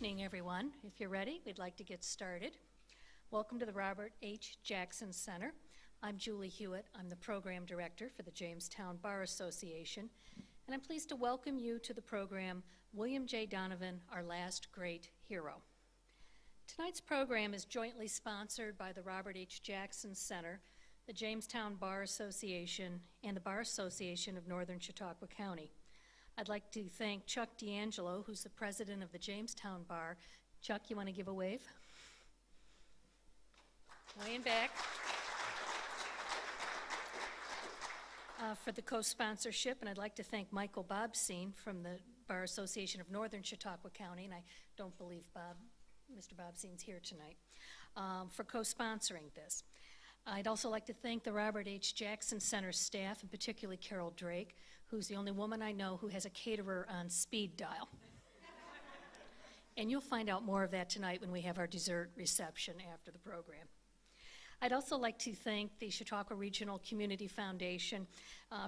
evening, everyone. If you're ready, we'd like to get started. Welcome to the Robert H. Jackson Center. I'm Julie Hewitt. I'm the Program Director for the Jamestown Bar Association, and I'm pleased to welcome you to the program, William J. Donovan, Our Last Great Hero. Tonight's program is jointly sponsored by the Robert H. Jackson Center, the Jamestown Bar Association, and the Bar Association of Northern Chautauqua County. I'd like to thank Chuck D'Angelo, who's the president of the Jamestown Bar. Chuck, you want to give a wave? Way in back. For the co-sponsorship, and I'd like to thank Michael Bobsine from the Bar Association of Northern Chautauqua County, and I don't believe Mr. Bobsine's here tonight, for co-sponsoring this. I'd also like to thank the Robert H. Jackson Center staff, and particularly Carol Drake, who's the only woman I know who has a caterer on speed dial. And you'll find out more of that tonight when we have our dessert reception after the program. I'd also like to thank the Chautauqua Regional Community Foundation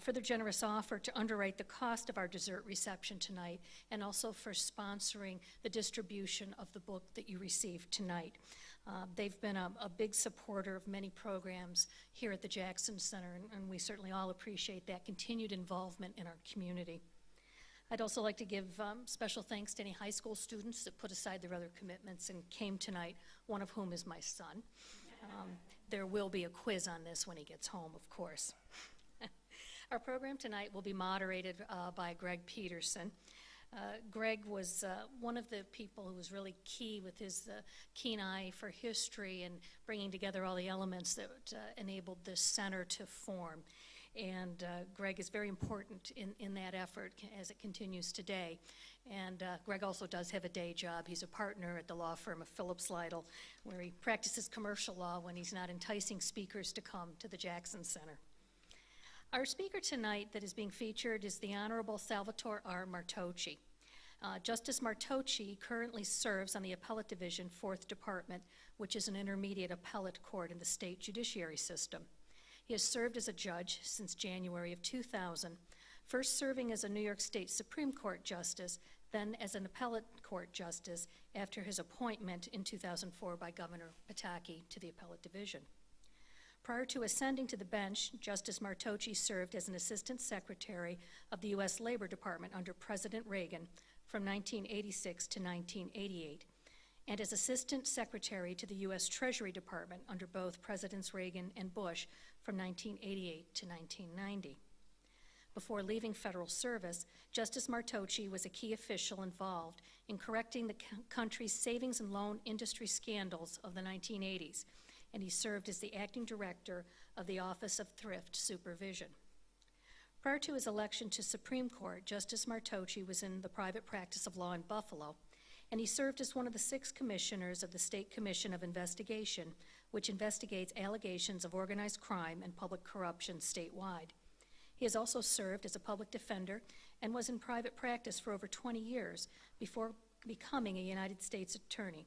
for their generous offer to underwrite the cost of our dessert reception tonight, and also for sponsoring the distribution of the book that you received tonight. They've been a big supporter of many programs here at the Jackson Center, and we certainly all appreciate that continued involvement in our community. I'd also like to give special thanks to any high school students that put aside their other commitments and came tonight, one of whom is my son. There will be a quiz on this when he gets home, of course. Our program tonight will be moderated by Greg Peterson. Greg was one of the people who was really key with his keen eye for history and bringing together all the elements that enabled this center to form. And Greg is very important in that effort as it continues today. And Greg also does have a day job. He's a partner at the law firm of Phillips Lytle, where he practices commercial law when he's not enticing speakers to come to the Jackson Center. Our speaker tonight that is being featured is the Honorable Salvatore R. Martoche. Justice Martoche currently serves on the Appellate Division, 4th Department, which is an intermediate appellate court in the state judiciary system. He has served as a judge since January of 2000, first serving as a New York State Supreme Court Justice, then as an appellate court justice after his appointment in 2004 by Governor Pataki to the Appellate Division. Prior to ascending to the bench, Justice Martoche served as an Assistant Secretary of the U.S. Labor Department under President Reagan from 1986 to 1988, and as Assistant Secretary to the U.S. Treasury Department under both Presidents Reagan and Bush from 1988 to 1990. Before leaving federal service, Justice Martoche was a key official involved in correcting the country's savings and loan industry scandals of the 1980s, and he served as the acting director of the Office of Thrift Supervision. Prior to his election to Supreme Court, Justice Martoche was in the private practice of law in Buffalo, and he served as one of the 6 commissioners of the State Commission of Investigation, which investigates allegations of organized crime and public corruption statewide. He has also served as a public defender and was in private practice for over 20 years before becoming a United States attorney.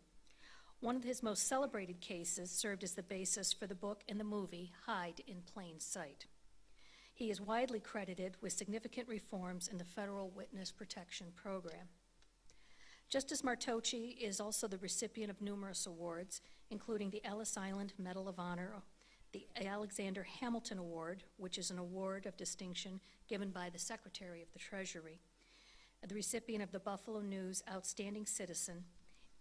One of his most celebrated cases served as the basis for the book and the movie Hide in Plain Sight. He is widely credited with significant reforms in the Federal Witness Protection Program. Justice Martoche is also the recipient of numerous awards, including the Ellis Island Medal of Honor, the Alexander Hamilton Award, which is an award of distinction given by the Secretary of the Treasury, the recipient of the Buffalo News Outstanding Citizen,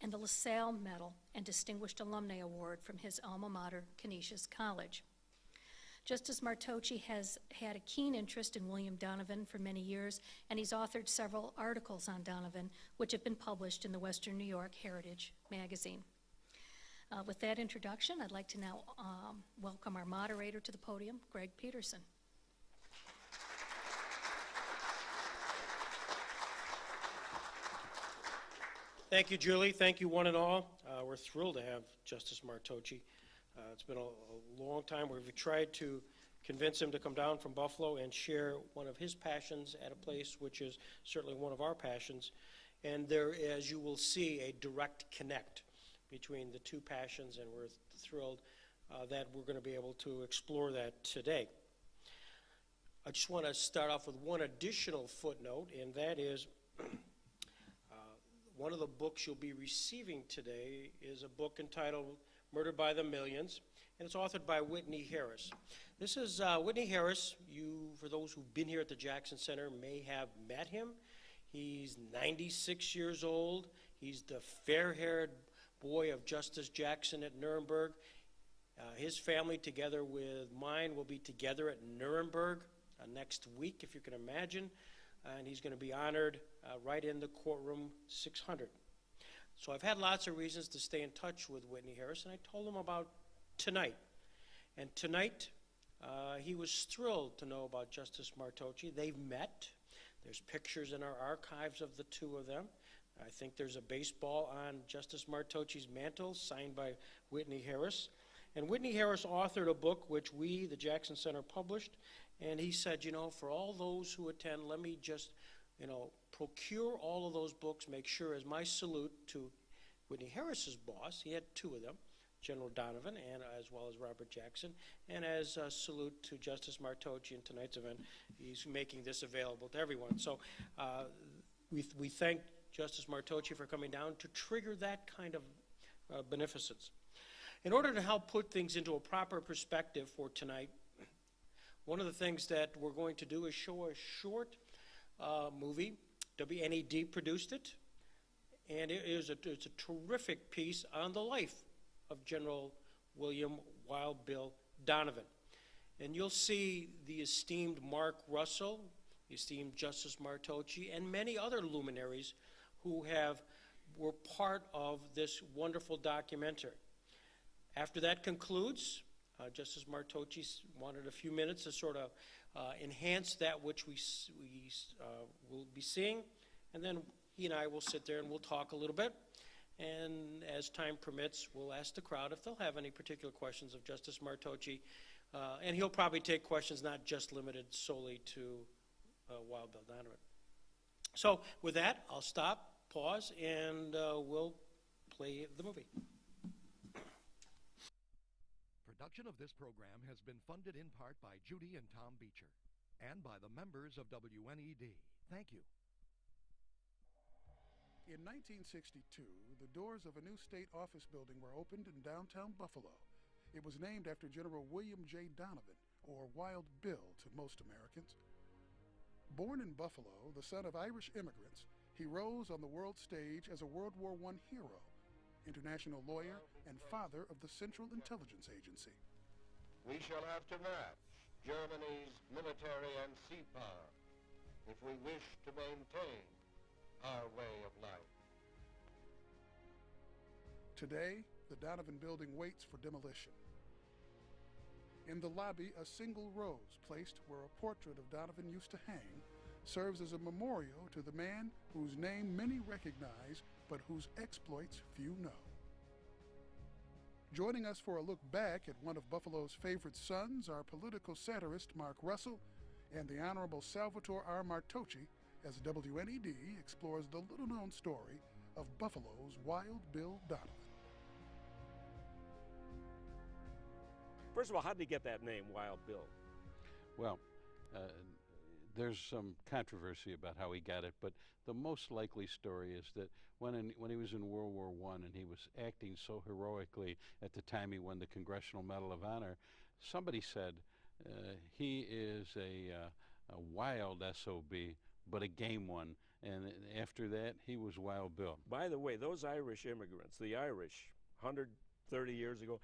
and the LaSalle Medal and Distinguished Alumni Award from his alma mater, Canisius College. Justice Martoche has had a keen interest in William Donovan for many years, and he's authored several articles on Donovan, which have been published in the Western New York Heritage magazine. With that introduction, I'd like to now welcome our moderator to the podium, Greg Peterson. Thank you, Julie. Thank you, one and all. We're thrilled to have Justice Martoche. It's been a long time. We've tried to convince him to come down from Buffalo and share one of his passions at a place which is certainly one of our passions. And there, as you will see, a direct connect between the two passions, and we're thrilled that we're going to be able to explore that today. I just want to start off with one additional footnote, and that is one of the books you'll be receiving today is a book entitled Murder by the Millions, and it's authored by Whitney Harris. This is Whitney Harris. You, for those who've been here at the Jackson Center, may have met him. He's 96 years old. He's the fair-haired boy of Justice Jackson at Nuremberg. His family, together with mine, will be together at Nuremberg next week, if you can imagine. And he's going to be honored right in the courtroom 600. So I've had lots of reasons to stay in touch with Whitney Harris, and I told him about tonight. And tonight, he was thrilled to know about Justice Martoche. They've met. There's pictures in our archives of the two of them. I think there's a baseball on Justice Martoche's mantle, signed by Whitney Harris. And Whitney Harris authored a book which we, the Jackson Center, published. And he said, you know, for all those who attend, let me just, procure all of those books, make sure as my salute to Whitney Harris's boss. He had two of them, General Donovan, and as well as Robert Jackson, and as a salute to Justice Martoche in tonight's event, he's making this available to everyone. So we thank Justice Martoche for coming down to trigger that kind of beneficence. In order to help put things into a proper perspective for tonight, one of the things that we're going to do is show a short movie. WNED produced it, and it's a terrific piece on the life of General William Wild Bill Donovan. And you'll see the esteemed Mark Russell, the esteemed Justice Martoche, and many other luminaries who were part of this wonderful documentary. After that concludes, Justice Martoche wanted a few minutes to sort of enhance that which we will be seeing, and then he and I will sit there and we'll talk a little bit, and as time permits, we'll ask the crowd if they'll have any particular questions of Justice Martoche, and he'll probably take questions not just limited solely to Wild Bill Donovan. So with that, I'll stop, pause, and we'll play the movie. Production of this program has been funded in part by Judy and Tom Beecher and by the members of WNED. Thank you. In 1962, the doors of a new state office building were opened in downtown Buffalo. It was named after General William J. Donovan, or Wild Bill to most Americans. Born in Buffalo, the son of Irish immigrants, he rose on the world stage as a World War I hero, international lawyer, and father of the Central Intelligence Agency. We shall have to match Germany's military and sea power if we wish to maintain our way of life. Today, the Donovan building waits for demolition. In the lobby, a single rose placed where a portrait of Donovan used to hang serves as a memorial to the man whose name many recognize but whose exploits few know. Joining us for a look back at one of Buffalo's favorite sons are political satirist Mark Russell and the Honorable Salvatore R. Martoche as WNED explores the little-known story of Buffalo's Wild Bill Donovan. First of all, how did he get that name, Wild Bill? Well, there's some controversy about how he got it, but the most likely story is that when he was in World War I and he was acting so heroically at the time he won the Congressional Medal of Honor, somebody said he is a wild SOB, but a game one. And after that, he was Wild Bill. By the way, those Irish immigrants, the Irish, 130 years ago,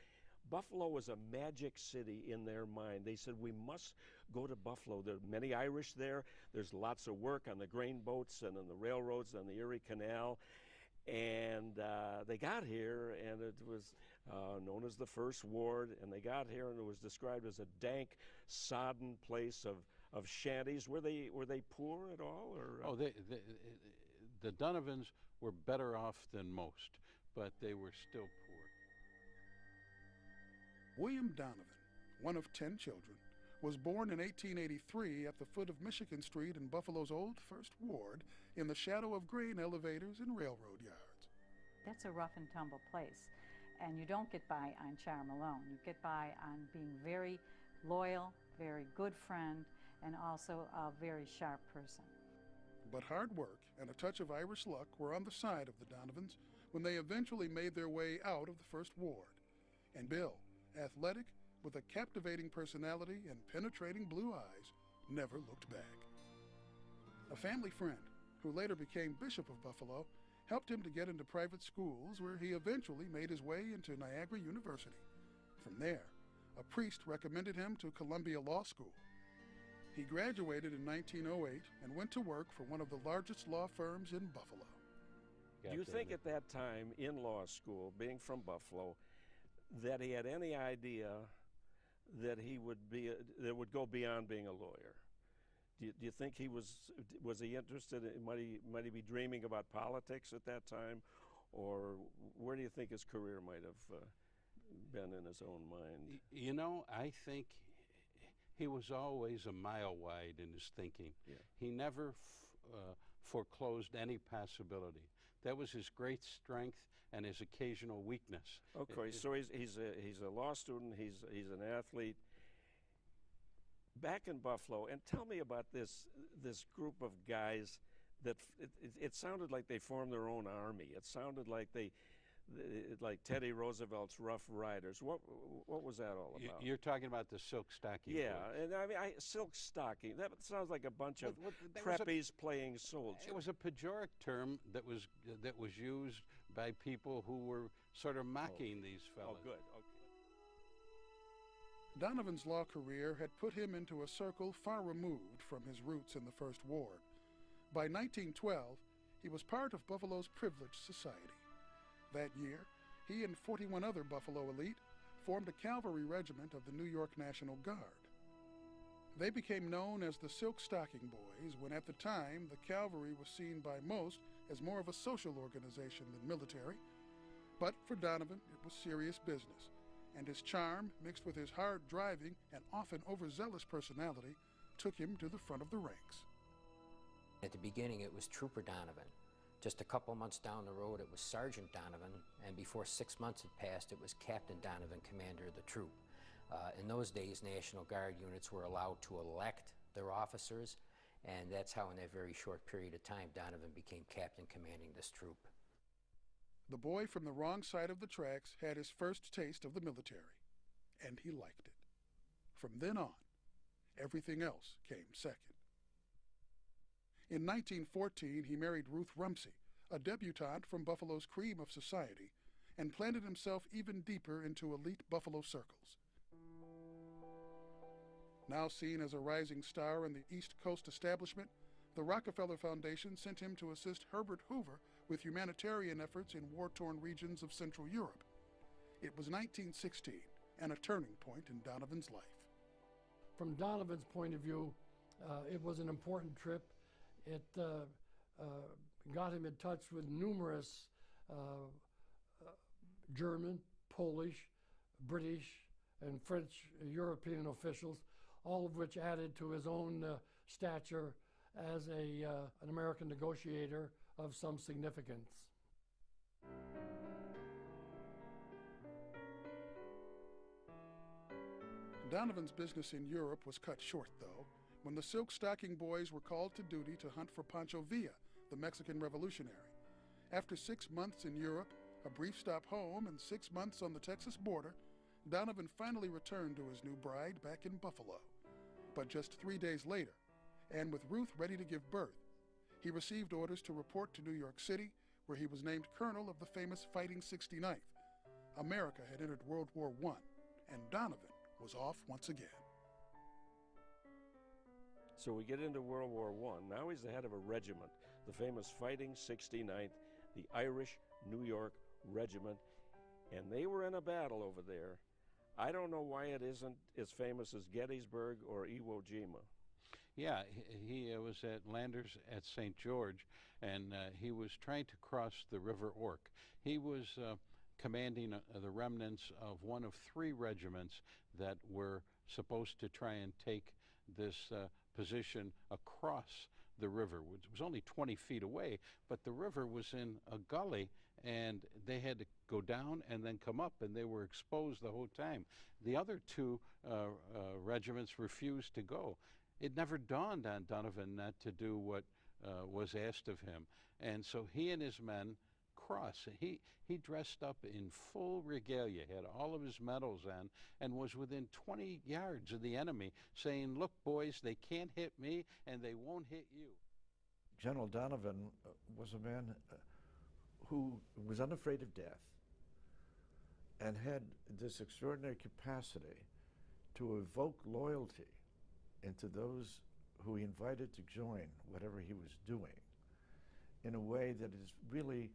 Buffalo was a magic city in their mind. They said, we must go to Buffalo. There are many Irish there. There's lots of work on the grain boats and on the railroads and the Erie Canal. And they got here, and it was known as the First Ward. And they got here, and it was described as a dank, sodden place of shanties. Were they poor at all? Or, the Donovans were better off than most, but they were still poor. William Donovan, one of 10 children, was born in 1883 at the foot of Michigan Street in Buffalo's old First Ward in the shadow of grain elevators and railroad yards. That's a rough and tumble place, and you don't get by on charm alone. You get by on being very loyal, very good friend, and also a very sharp person. But hard work and a touch of Irish luck were on the side of the Donovans when they eventually made their way out of the First Ward. And Bill, athletic, with a captivating personality and penetrating blue eyes, never looked back. A family friend, who later became Bishop of Buffalo, helped him to get into private schools where he eventually made his way into Niagara University. From there, a priest recommended him to Columbia Law School. He graduated in 1908 and went to work for one of the largest law firms in Buffalo. Do you think at that time in law school, being from Buffalo, that he had any idea that he would go beyond being a lawyer? Do you think he was he interested in, might he be dreaming about politics at that time, or where do you think his career might have been in his own mind? You know, I think he was always a mile wide in his thinking. Yeah. He never foreclosed any possibility. That was his great strength and his occasional weakness. Okay, so he's a law student. He's an athlete. Back in Buffalo, and tell me about this group of guys that it sounded like they formed their own army. It sounded like like Teddy Roosevelt's Rough Riders. What was that all about? You're talking about the silk stocking. Yeah, boys. and I mean, silk stocking. That sounds like a bunch of preppies playing soldiers. It was a pejoric term that was used by people who were sort of mocking these fellas. Oh, good. Okay. Donovan's law career had put him into a circle far removed from his roots in the First Ward. By 1912, he was part of Buffalo's privileged society. That year, he and 41 other Buffalo elite formed a cavalry regiment of the New York National Guard. They became known as the Silk Stocking Boys when at the time the cavalry was seen by most as more of a social organization than military. But for Donovan, it was serious business, and his charm, mixed with his hard driving and often overzealous personality, took him to the front of the ranks. At the beginning, it was Trooper Donovan. Just a couple months down the road, it was Sergeant Donovan, and before 6 months had passed, it was Captain Donovan, commander of the troop. In those days, National Guard units were allowed to elect their officers, and that's how in that very short period of time, Donovan became captain commanding this troop. The boy from the wrong side of the tracks had his first taste of the military, and he liked it. From then on, everything else came second. In 1914, he married Ruth Rumsey, a debutante from Buffalo's cream of society, and planted himself even deeper into elite Buffalo circles. Now seen as a rising star in the East Coast establishment, the Rockefeller Foundation sent him to assist Herbert Hoover with humanitarian efforts in war-torn regions of Central Europe. It was 1916, and a turning point in Donovan's life. From Donovan's point of view, it was an important trip. It got him in touch with numerous German, Polish, British, and French European officials, all of which added to his own stature as an American negotiator of some significance. Donovan's business in Europe was cut short, though, when the Silk Stocking Boys were called to duty to hunt for Pancho Villa, the Mexican revolutionary. After 6 months in Europe, a brief stop home, and 6 months on the Texas border, Donovan finally returned to his new bride back in Buffalo. But just 3 days later, and with Ruth ready to give birth, he received orders to report to New York City, where he was named colonel of the famous Fighting 69th. America had entered World War I, and Donovan was off once again. So we get into World War I. Now he's the head of a regiment, the famous Fighting 69th, the Irish New York Regiment, and they were in a battle over there. I don't know why it isn't as famous as Gettysburg or Iwo Jima. Yeah, he was at Landers at St. George, and he was trying to cross the River Ork. He was commanding the remnants of one of 3 regiments that were supposed to try and take this position across the river, which was only 20 feet away, but the river was in a gully, and they had to go down and then come up, and they were exposed the whole time. The other 2 regiments refused to go. It never dawned on Donovan not to do what was asked of him. And so he and his men cross. He dressed up in full regalia, had all of his medals on, and was within 20 yards of the enemy, saying, "Look, boys, they can't hit me, and they won't hit you." General Donovan was a man who was unafraid of death and had this extraordinary capacity to evoke loyalty into those who he invited to join whatever he was doing in a way that is really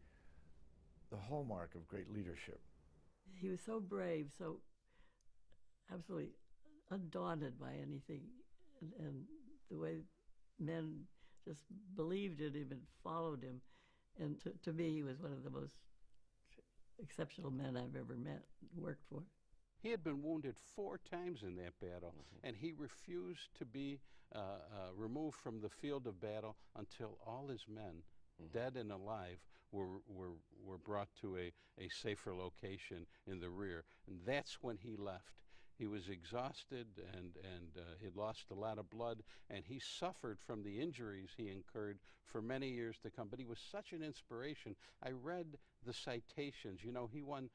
the hallmark of great leadership. He was so brave, so absolutely undaunted by anything, and the way men just believed in him and followed him. And to me, he was one of the most exceptional men I've ever met, worked for. He had been wounded 4 times in that battle, and he refused to be removed from the field of battle until all his men, dead and alive, were brought to a safer location in the rear. And that's when he left. He was exhausted and he'd lost a lot of blood, and he suffered from the injuries he incurred for many years to come. But he was such an inspiration. I read the citations. You know, he won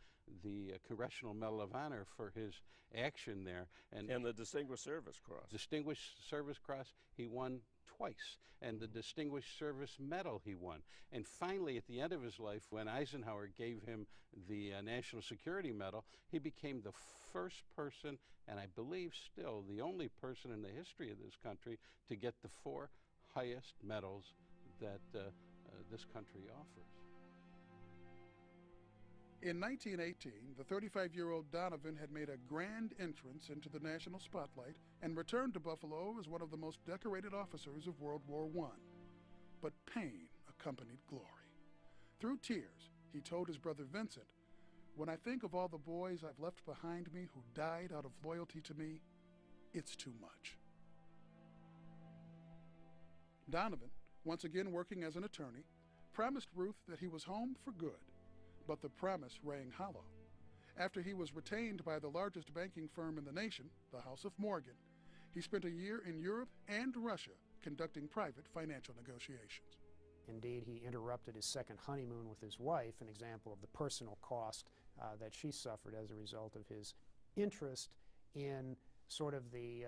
the Congressional Medal of Honor for his action there. And the Distinguished Service Cross. Distinguished Service Cross he won twice, and the Distinguished Service Medal he won. And finally, at the end of his life, when Eisenhower gave him the National Security Medal, he became the first person, and I believe still the only person in the history of this country, to get the 4 highest medals that this country offers. In 1918, the 35-year-old Donovan had made a grand entrance into the national spotlight and returned to Buffalo as one of the most decorated officers of World War I. But pain accompanied glory. Through tears, he told his brother Vincent, "When I think of all the boys I've left behind me who died out of loyalty to me, it's too much." Donovan, once again working as an attorney, promised Ruth that he was home for good. But the promise rang hollow. After he was retained by the largest banking firm in the nation, the House of Morgan, he spent a year in Europe and Russia conducting private financial negotiations. Indeed, he interrupted his second honeymoon with his wife, an example of the personal cost that she suffered as a result of his interest in sort of the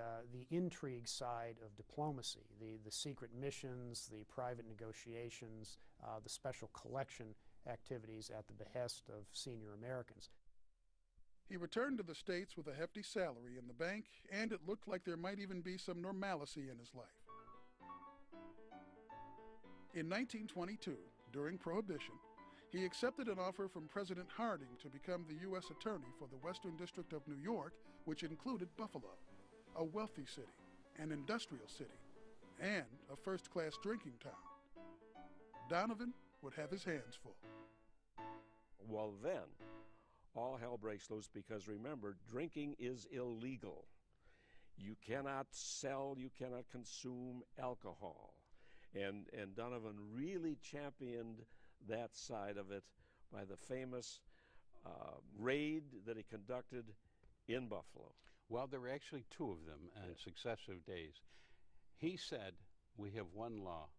intrigue side of diplomacy, the secret missions, the private negotiations, the special collection activities at the behest of senior Americans. He returned to the States with a hefty salary in the bank, and it looked like there might even be some normalcy in his life. In 1922, during Prohibition, he accepted an offer from President Harding to become the U.S. Attorney for the Western District of New York, which included Buffalo, a wealthy city, an industrial city, and a first-class drinking town. Donovan would have his hands full. Well, then, all hell breaks loose because, remember, drinking is illegal. You cannot sell, you cannot consume alcohol. And Donovan really championed that side of it by the famous raid that he conducted in Buffalo. Well, there were actually 2 of them on successive days. He said, we have one law,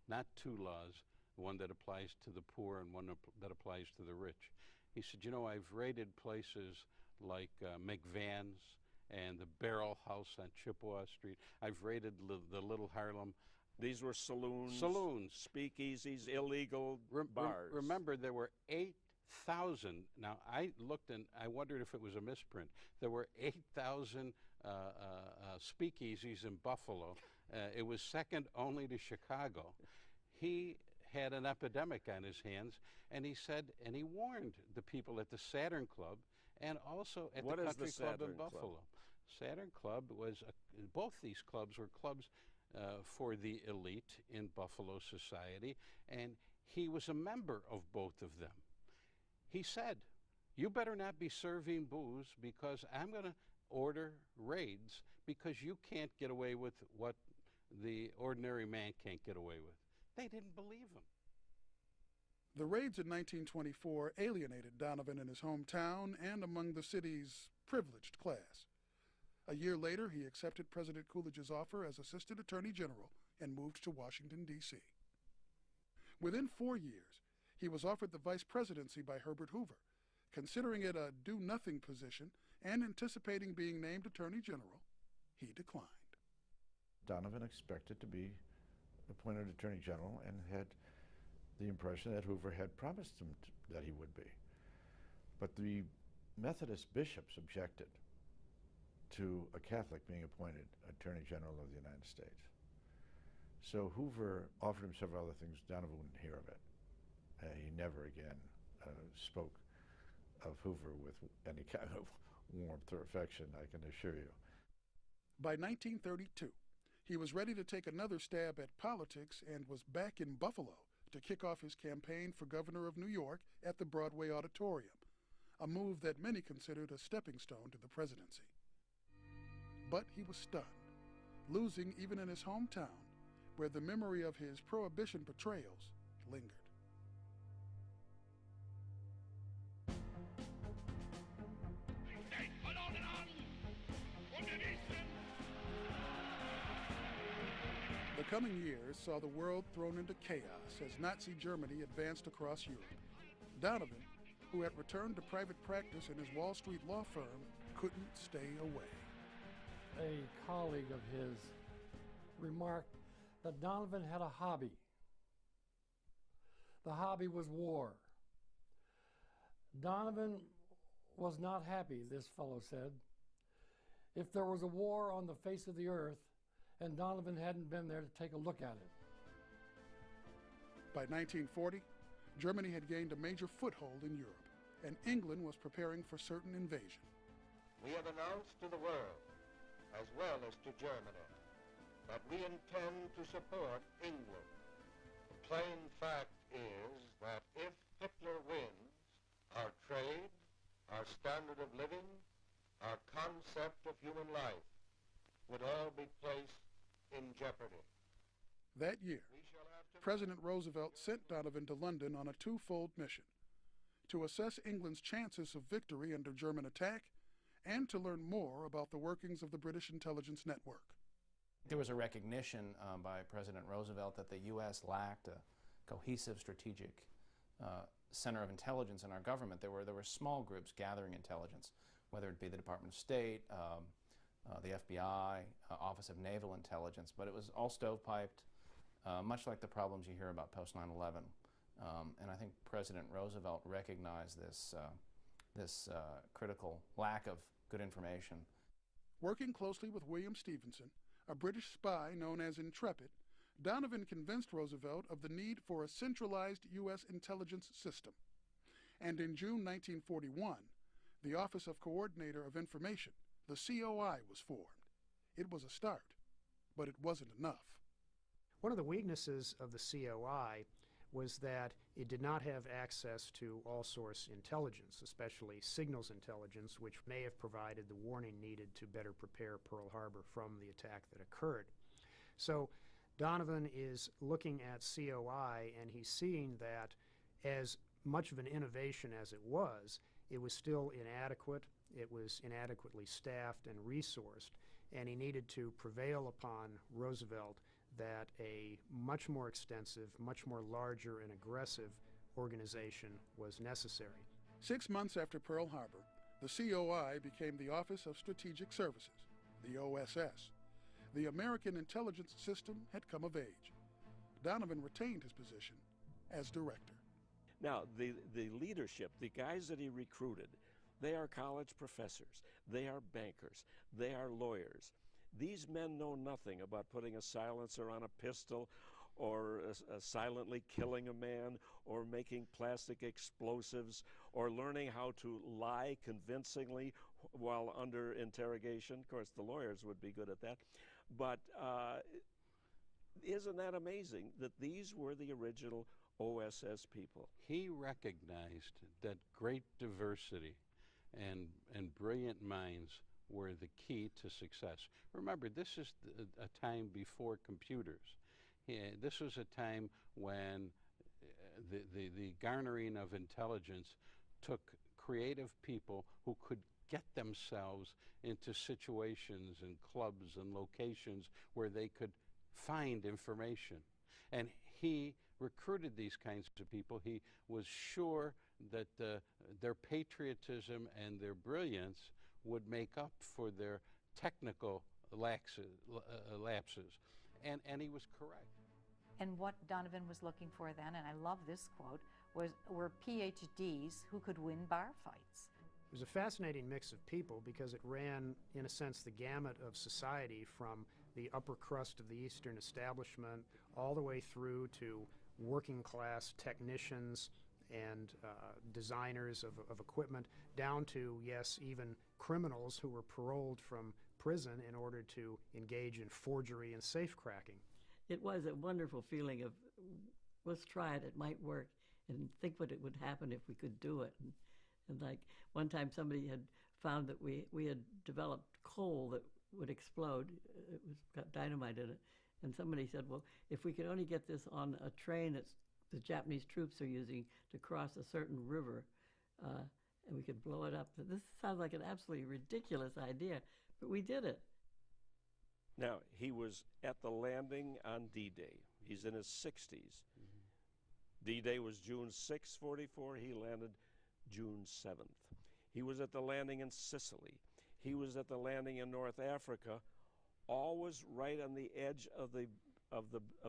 not 2 laws, one that applies to the poor and one that applies to the rich. He said, you know, I've raided places like McVann's and the Barrel House on Chippewa Street. I've raided the Little Harlem. These were saloons, speakeasies, illegal bars. Remember, there were 8,000. Now, I looked and I wondered if it was a misprint. There were 8,000 speakeasies in Buffalo. It was second only to Chicago. He had an epidemic on his hands, and he said, and he warned the people at the Saturn Club and also at the Country Club in Buffalo. Saturn Club was, both these clubs were clubs for the elite in Buffalo society, and he was a member of both of them. He said, you better not be serving booze because I'm going to order raids because you can't get away with what the ordinary man can't get away with. They didn't believe him. The raids in 1924 alienated Donovan in his hometown and among the city's privileged class. A year later, he accepted President Coolidge's offer as Assistant Attorney General and moved to Washington, D.C. Within 4 years, he was offered the vice presidency by Herbert Hoover. Considering it a do-nothing position and anticipating being named Attorney General, he declined. Donovan expected to be appointed Attorney General and had the impression that Hoover had promised him that he would be. But the Methodist bishops objected to a Catholic being appointed Attorney General of the United States. So Hoover offered him several other things. Donovan wouldn't hear of it. He never again spoke of Hoover with any kind of warmth or affection, I can assure you. By 1932, he was ready to take another stab at politics and was back in Buffalo to kick off his campaign for governor of New York at the Broadway Auditorium, a move that many considered a stepping stone to the presidency. But he was stunned, losing even in his hometown, where the memory of his Prohibition betrayals lingered. The coming years saw the world thrown into chaos as Nazi Germany advanced across Europe. Donovan, who had returned to private practice in his Wall Street law firm, couldn't stay away. A colleague of his remarked that Donovan had a hobby. The hobby was war. Donovan was not happy, this fellow said. If there was a war on the face of the earth, and Donovan hadn't been there to take a look at it. By 1940, Germany had gained a major foothold in Europe, and England was preparing for certain invasion. We have announced to the world, as well as to Germany, that we intend to support England. The plain fact is that if Hitler wins, our trade, our standard of living, our concept of human life would all be placed in jeopardy. That year, President Roosevelt sent Donovan to London on a twofold mission: to assess England's chances of victory under German attack and to learn more about the workings of the British intelligence network. There was a recognition by President Roosevelt that the U.S. lacked a cohesive strategic center of intelligence in our government. There were small groups gathering intelligence, whether it be the Department of State, the FBI, Office of Naval Intelligence, but it was all stovepiped, much like the problems you hear about post 9/11. And I think President Roosevelt recognized this critical lack of good information. Working closely with William Stevenson, a British spy known as Intrepid, Donovan convinced Roosevelt of the need for a centralized U.S. intelligence system. And in June 1941, the Office of Coordinator of Information, the COI, was formed. It was a start, but it wasn't enough. One of the weaknesses of the COI was that it did not have access to all-source intelligence, especially signals intelligence, which may have provided the warning needed to better prepare Pearl Harbor from the attack that occurred. So Donovan is looking at COI, and he's seeing that as much of an innovation as it was still inadequate. It was inadequately staffed and resourced, and he needed to prevail upon Roosevelt that a much more extensive, much more larger and aggressive organization was necessary. 6 months after Pearl Harbor, the COI became the Office of Strategic Services, the OSS. The American intelligence system had come of age. Donovan retained his position as director. Now, the leadership, the guys that he recruited, they are college professors, they are bankers, they are lawyers. These men know nothing about putting a silencer on a pistol or silently killing a man or making plastic explosives or learning how to lie convincingly while under interrogation. Of course, the lawyers would be good at that. But isn't that amazing that these were the original OSS people? He recognized that great diversity and brilliant minds were the key to success. Remember, this is a time before computers. This was a time when the garnering of intelligence took creative people who could get themselves into situations and clubs and locations where they could find information. And he recruited these kinds of people. He was sure that their patriotism and their brilliance would make up for their technical lapses. And he was correct. And what Donovan was looking for then, and I love this quote, were PhDs who could win bar fights. It was a fascinating mix of people because it ran, in a sense, the gamut of society from the upper crust of the Eastern establishment all the way through to working class technicians and designers of equipment, down to, yes, even criminals who were paroled from prison in order to engage in forgery and safecracking. It was a wonderful feeling of, let's try it, it might work, and think what it would happen if we could do it. And like one time somebody had found that we had developed coal that would explode. It was got dynamite in it. And somebody said, well, if we could only get this on a train that the Japanese troops are using to cross a certain river, and we could blow it up. This sounds like an absolutely ridiculous idea, but we did it. Now, he was at the landing on D-Day. He's in his 60s. D-Day was June 6, 44. He landed June 7th. He was at the landing in Sicily. He was at the landing in North Africa, always right on the edge of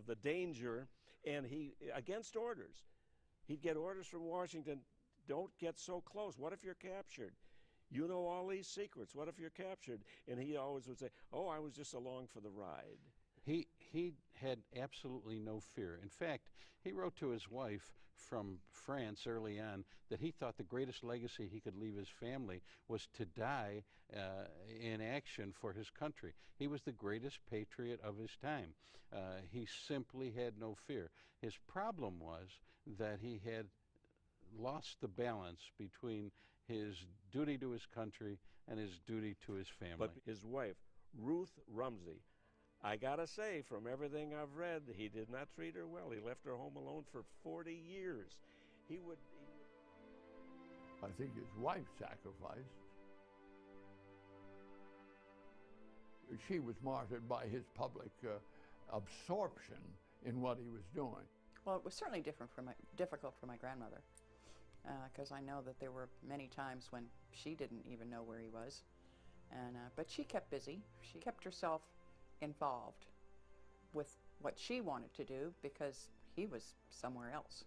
the danger, and he, against orders. He'd get orders from Washington, don't get so close. What if you're captured? You know all these secrets. What if you're captured? And he always would say, oh, I was just along for the ride. He had absolutely no fear. In fact, he wrote to his wife from France early on that he thought the greatest legacy he could leave his family was to die in action for his country. He was the greatest patriot of his time. He simply had no fear. His problem was that he had lost the balance between his duty to his country and his duty to his family. But his wife, Ruth Rumsey, I gotta say, from everything I've read, he did not treat her well. He left her home alone for 40 years. I think his wife sacrificed. She was martyred by his public absorption in what he was doing. Well, it was certainly difficult for my grandmother, because I know that there were many times when she didn't even know where he was, but she kept busy. She kept herself involved with what she wanted to do because he was somewhere else.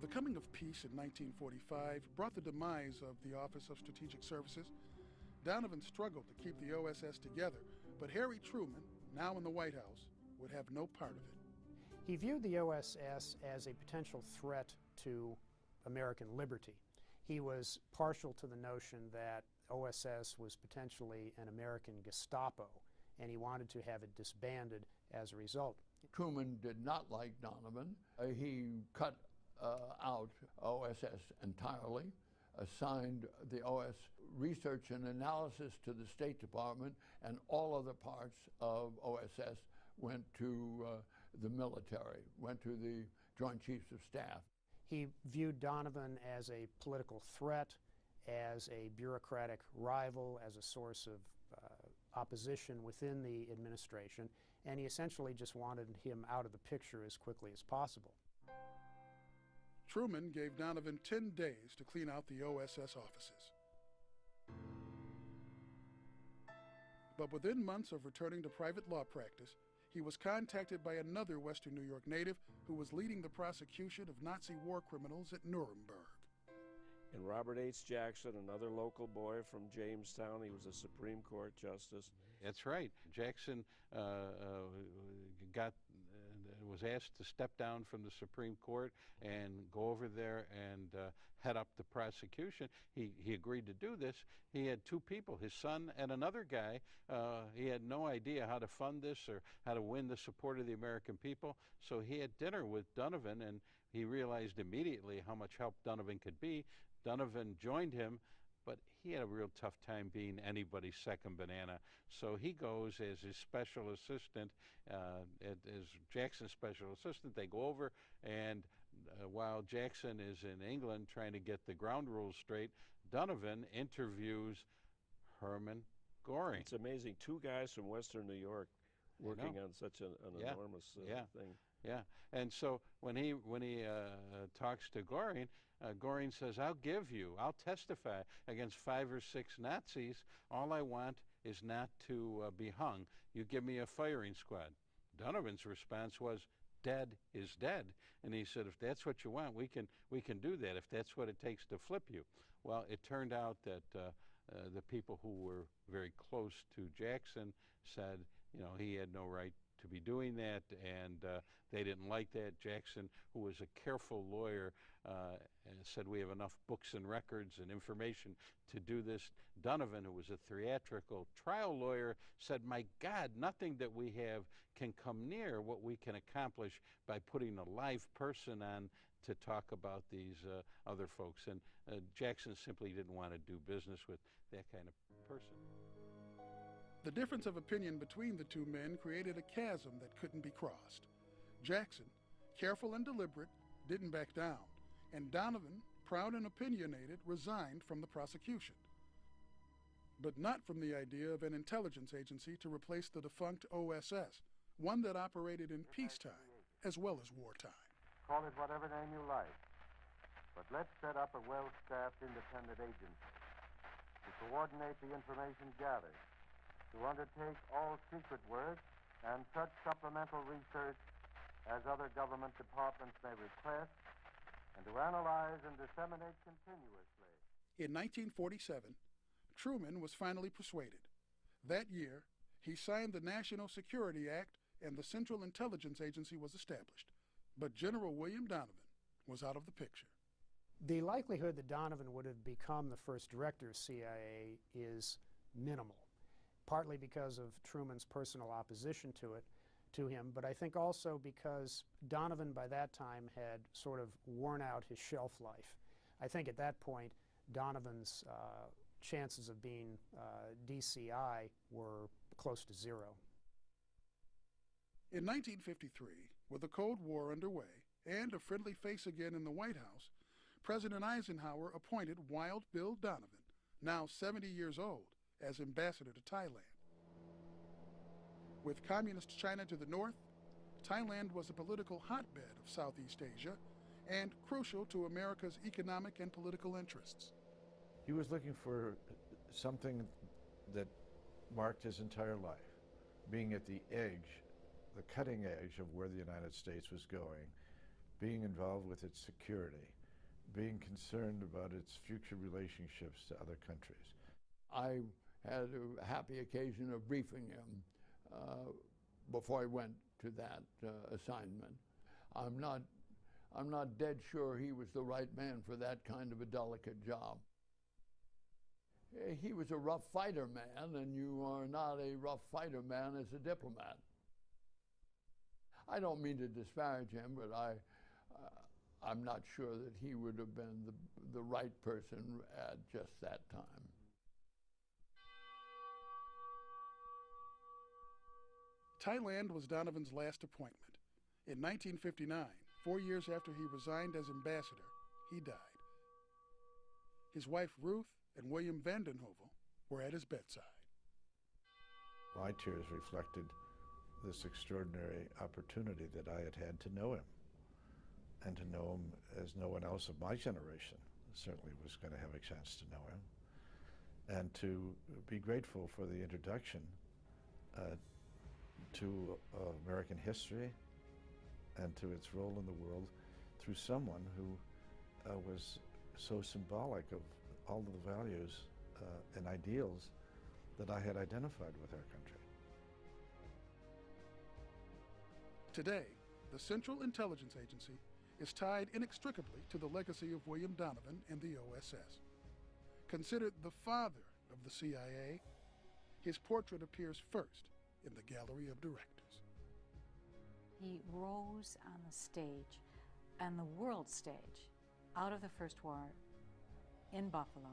The coming of peace in 1945 brought the demise of the Office of Strategic Services. Donovan struggled to keep the OSS together, but Harry Truman, now in the White House, would have no part of it. He viewed the OSS as a potential threat to American liberty. He was partial to the notion that OSS was potentially an American Gestapo, and he wanted to have it disbanded as a result. Truman did not like Donovan. He cut out OSS entirely, assigned the OS research and analysis to the State Department, and all other parts of OSS went to the military, went to the Joint Chiefs of Staff. He viewed Donovan as a political threat, as a bureaucratic rival, as a source of opposition within the administration, and he essentially just wanted him out of the picture as quickly as possible. Truman gave Donovan 10 days to clean out the OSS offices. But within months of returning to private law practice, he was contacted by another Western New York native who was leading the prosecution of Nazi war criminals at Nuremberg. And Robert H. Jackson, another local boy from Jamestown, he was a Supreme Court justice. That's right. Jackson was asked to step down from the Supreme Court and go over there and head up the prosecution. He agreed to do this. He had two people, his son and another guy. He had no idea how to fund this or how to win the support of the American people. So he had dinner with Donovan, and he realized immediately how much help Donovan could be. Donovan joined him, but he had a real tough time being anybody's second banana. So he goes as his special assistant, as Jackson's special assistant. They go over, and while Jackson is in England trying to get the ground rules straight, Donovan interviews Herman Goring. It's amazing. Two guys from Western New York working know. on such an Yeah. enormous thing. Yeah, and so when he talks to Goring, Goring says, I'll testify against 5 or 6 Nazis. All I want is not to be hung. You give me a firing squad. Donovan's response was, dead is dead. And he said, if that's what you want, we can do that, if that's what it takes to flip you. Well, it turned out that the people who were very close to Jackson said, he had no right to be doing that, and they didn't like that. Jackson, who was a careful lawyer, said we have enough books and records and information to do this. Donovan, who was a theatrical trial lawyer, said, my God, nothing that we have can come near what we can accomplish by putting a live person on to talk about these other folks. And Jackson simply didn't want to do business with that kind of person. The difference of opinion between the two men created a chasm that couldn't be crossed. Jackson, careful and deliberate, didn't back down, and Donovan, proud and opinionated, resigned from the prosecution. But not from the idea of an intelligence agency to replace the defunct OSS, one that operated in peacetime as well as wartime. Call it whatever name you like, but let's set up a well-staffed independent agency to coordinate the information gathered, to undertake all secret work and such supplemental research as other government departments may request, and to analyze and disseminate continuously. In 1947, Truman was finally persuaded. That year, he signed the National Security Act and the Central Intelligence Agency was established. But General William Donovan was out of the picture. The likelihood that Donovan would have become the first director of CIA is minimal, partly because of Truman's personal opposition to him, but I think also because Donovan by that time had sort of worn out his shelf life. I think at that point, Donovan's chances of being DCI were close to zero. In 1953, with the Cold War underway and a friendly face again in the White House, President Eisenhower appointed Wild Bill Donovan, now 70 years old, as ambassador to Thailand. With communist China to the north, Thailand was a political hotbed of Southeast Asia and crucial to America's economic and political interests. He was looking for something that marked his entire life, being at the edge, the cutting edge of where the United States was going, being involved with its security, being concerned about its future relationships to other countries. I had a happy occasion of briefing him before I went to that assignment. I'm not dead sure he was the right man for that kind of a delicate job. He was a rough fighter man, and you are not a rough fighter man as a diplomat. I don't mean to disparage him, but I'm not sure that he would have been the right person at just that time. Thailand was Donovan's last appointment. In 1959, 4 years after he resigned as ambassador, he died. His wife Ruth and William Vandenhovel were at his bedside. My tears reflected this extraordinary opportunity that I had had to know him, and to know him as no one else of my generation certainly was going to have a chance to know him, and to be grateful for the introduction to American history and to its role in the world through someone who was so symbolic of all of the values and ideals that I had identified with our country. Today, the Central Intelligence Agency is tied inextricably to the legacy of William Donovan and the OSS. Considered the father of the CIA, his portrait appears first in the gallery of directors. He rose on the stage, and the world stage, out of the First War in Buffalo,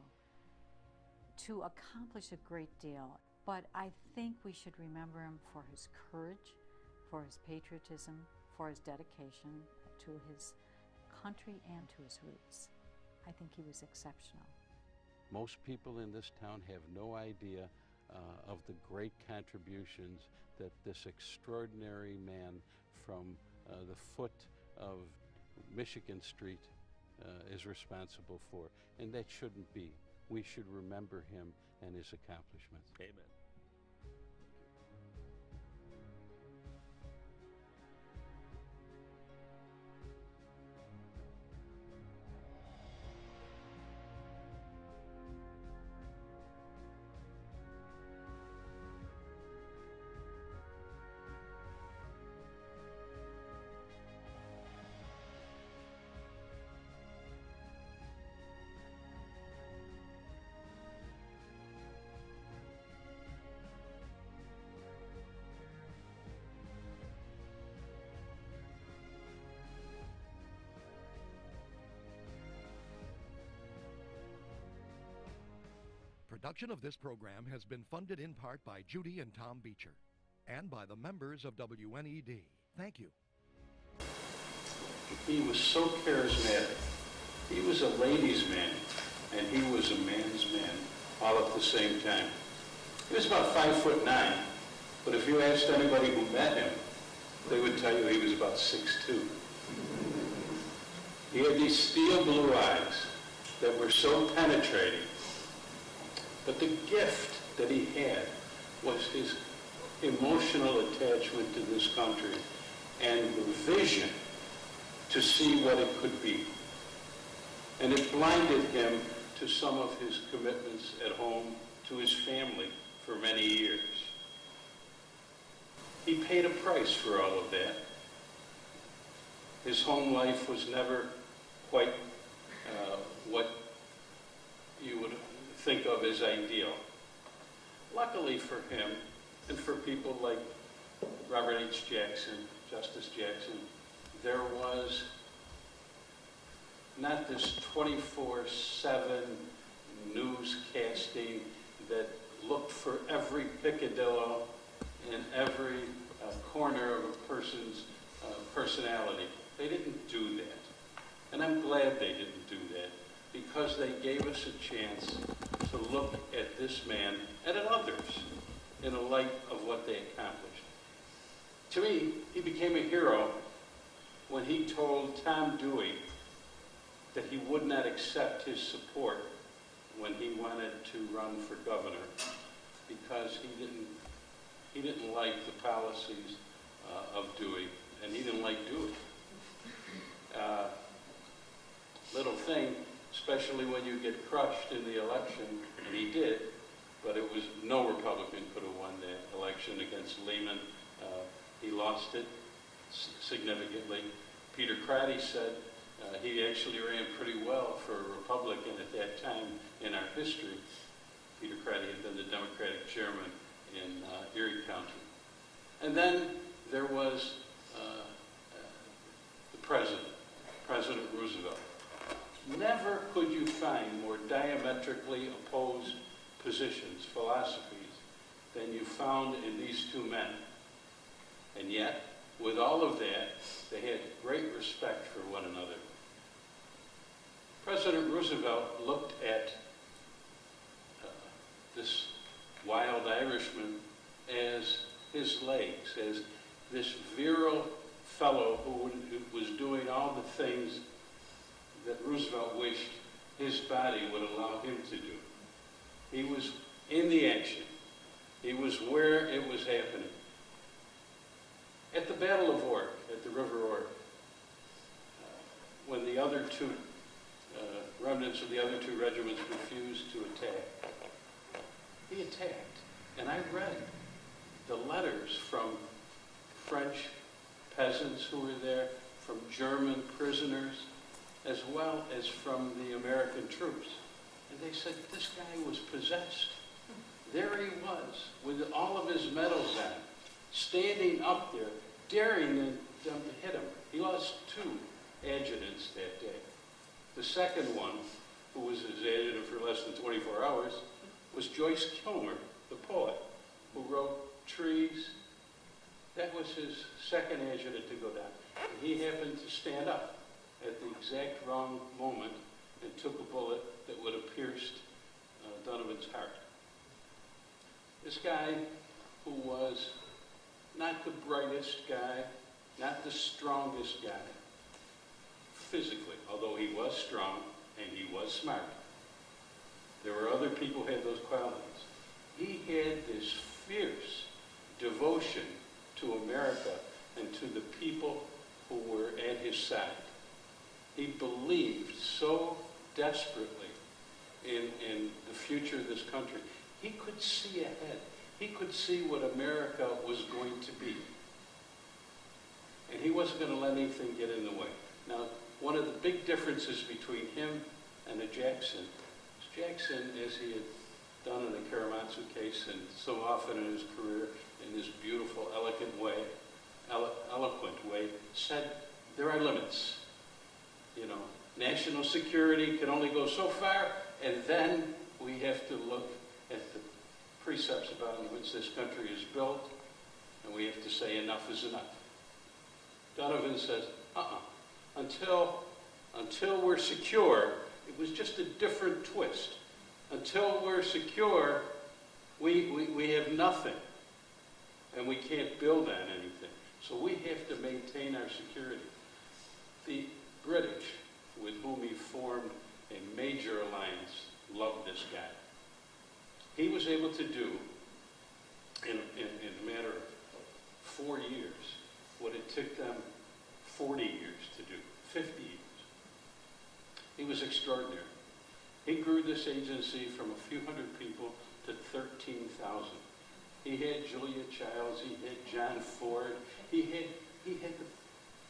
to accomplish a great deal. But I think we should remember him for his courage, for his patriotism, for his dedication to his country and to his roots. I think he was exceptional. Most people in this town have no idea of the great contributions that this extraordinary man from the foot of Michigan Street is responsible for. And that shouldn't be. We should remember him and his accomplishments. Amen. Production of this program has been funded in part by Judy and Tom Beecher and by the members of WNED. Thank you. He was so charismatic. He was a ladies' man, and he was a man's man all at the same time. He was about 5'9", but if you asked anybody who met him, they would tell you he was about 6'2". He had these steel blue eyes that were so penetrating. But the gift that he had was his emotional attachment to this country and the vision to see what it could be. And it blinded him to some of his commitments at home to his family for many years. He paid a price for all of that. His home life was never quite what you would think of as ideal. Luckily for him, and for people like Robert H. Jackson, Justice Jackson, there was not this 24/7 newscasting that looked for every picadillo in every corner of a person's personality. They didn't do that. And I'm glad they didn't do that, because they gave us a chance to look at this man and at others in the light of what they accomplished. To me, he became a hero when he told Tom Dewey that he would not accept his support when he wanted to run for governor, because he didn't like the policies of Dewey, and he didn't like Dewey. Little thing, especially when you get crushed in the election, and he did, but it was no Republican could have won that election against Lehman. He lost it significantly. Peter Crotty said he actually ran pretty well for a Republican at that time in our history. Peter Crotty had been the Democratic chairman in Erie County. And then there was the President Roosevelt. Never could you find more diametrically opposed positions, philosophies, than you found in these two men. And yet, with all of that, they had great respect for one another. President Roosevelt looked at this wild Irishman as his legs, as this virile fellow who was doing all the things that Roosevelt wished his body would allow him to do. He was in the action. He was where it was happening. At the Battle of Ork, at the River Ork, when the other two remnants of the other two regiments refused to attack, he attacked. And I read the letters from French peasants who were there, from German prisoners, as well as from the American troops. And they said, this guy was possessed. There he was, with all of his medals on, standing up there, daring them to hit him. He lost 2 adjutants that day. The second one, who was his adjutant for less than 24 hours, was Joyce Kilmer, the poet, who wrote Trees. That was his second adjutant to go down. And he happened to stand up at the exact wrong moment and took a bullet that would have pierced Donovan's heart. This guy who was not the brightest guy, not the strongest guy, physically, although he was strong and he was smart. There were other people who had those qualities. He had this fierce devotion to America and to the people who were at his side. He believed so desperately in the future of this country. He could see ahead. He could see what America was going to be. And he wasn't going to let anything get in the way. Now, one of the big differences between him and a Jackson is Jackson, as he had done in the Karamazov case and so often in his career, in this beautiful, eloquent way, said there are limits. You know, national security can only go so far, and then we have to look at the precepts about which this country is built, and we have to say enough is enough. Donovan says, until we're secure, it was just a different twist. Until we're secure, we have nothing, and we can't build on anything. So we have to maintain our security. The British, with whom he formed a major alliance, loved this guy. He was able to do, in a matter of 4 years, what it took them 40 years to do, 50 years. He was extraordinary. He grew this agency from a few hundred people to 13,000. He had Julia Childs, he had John Ford, he had the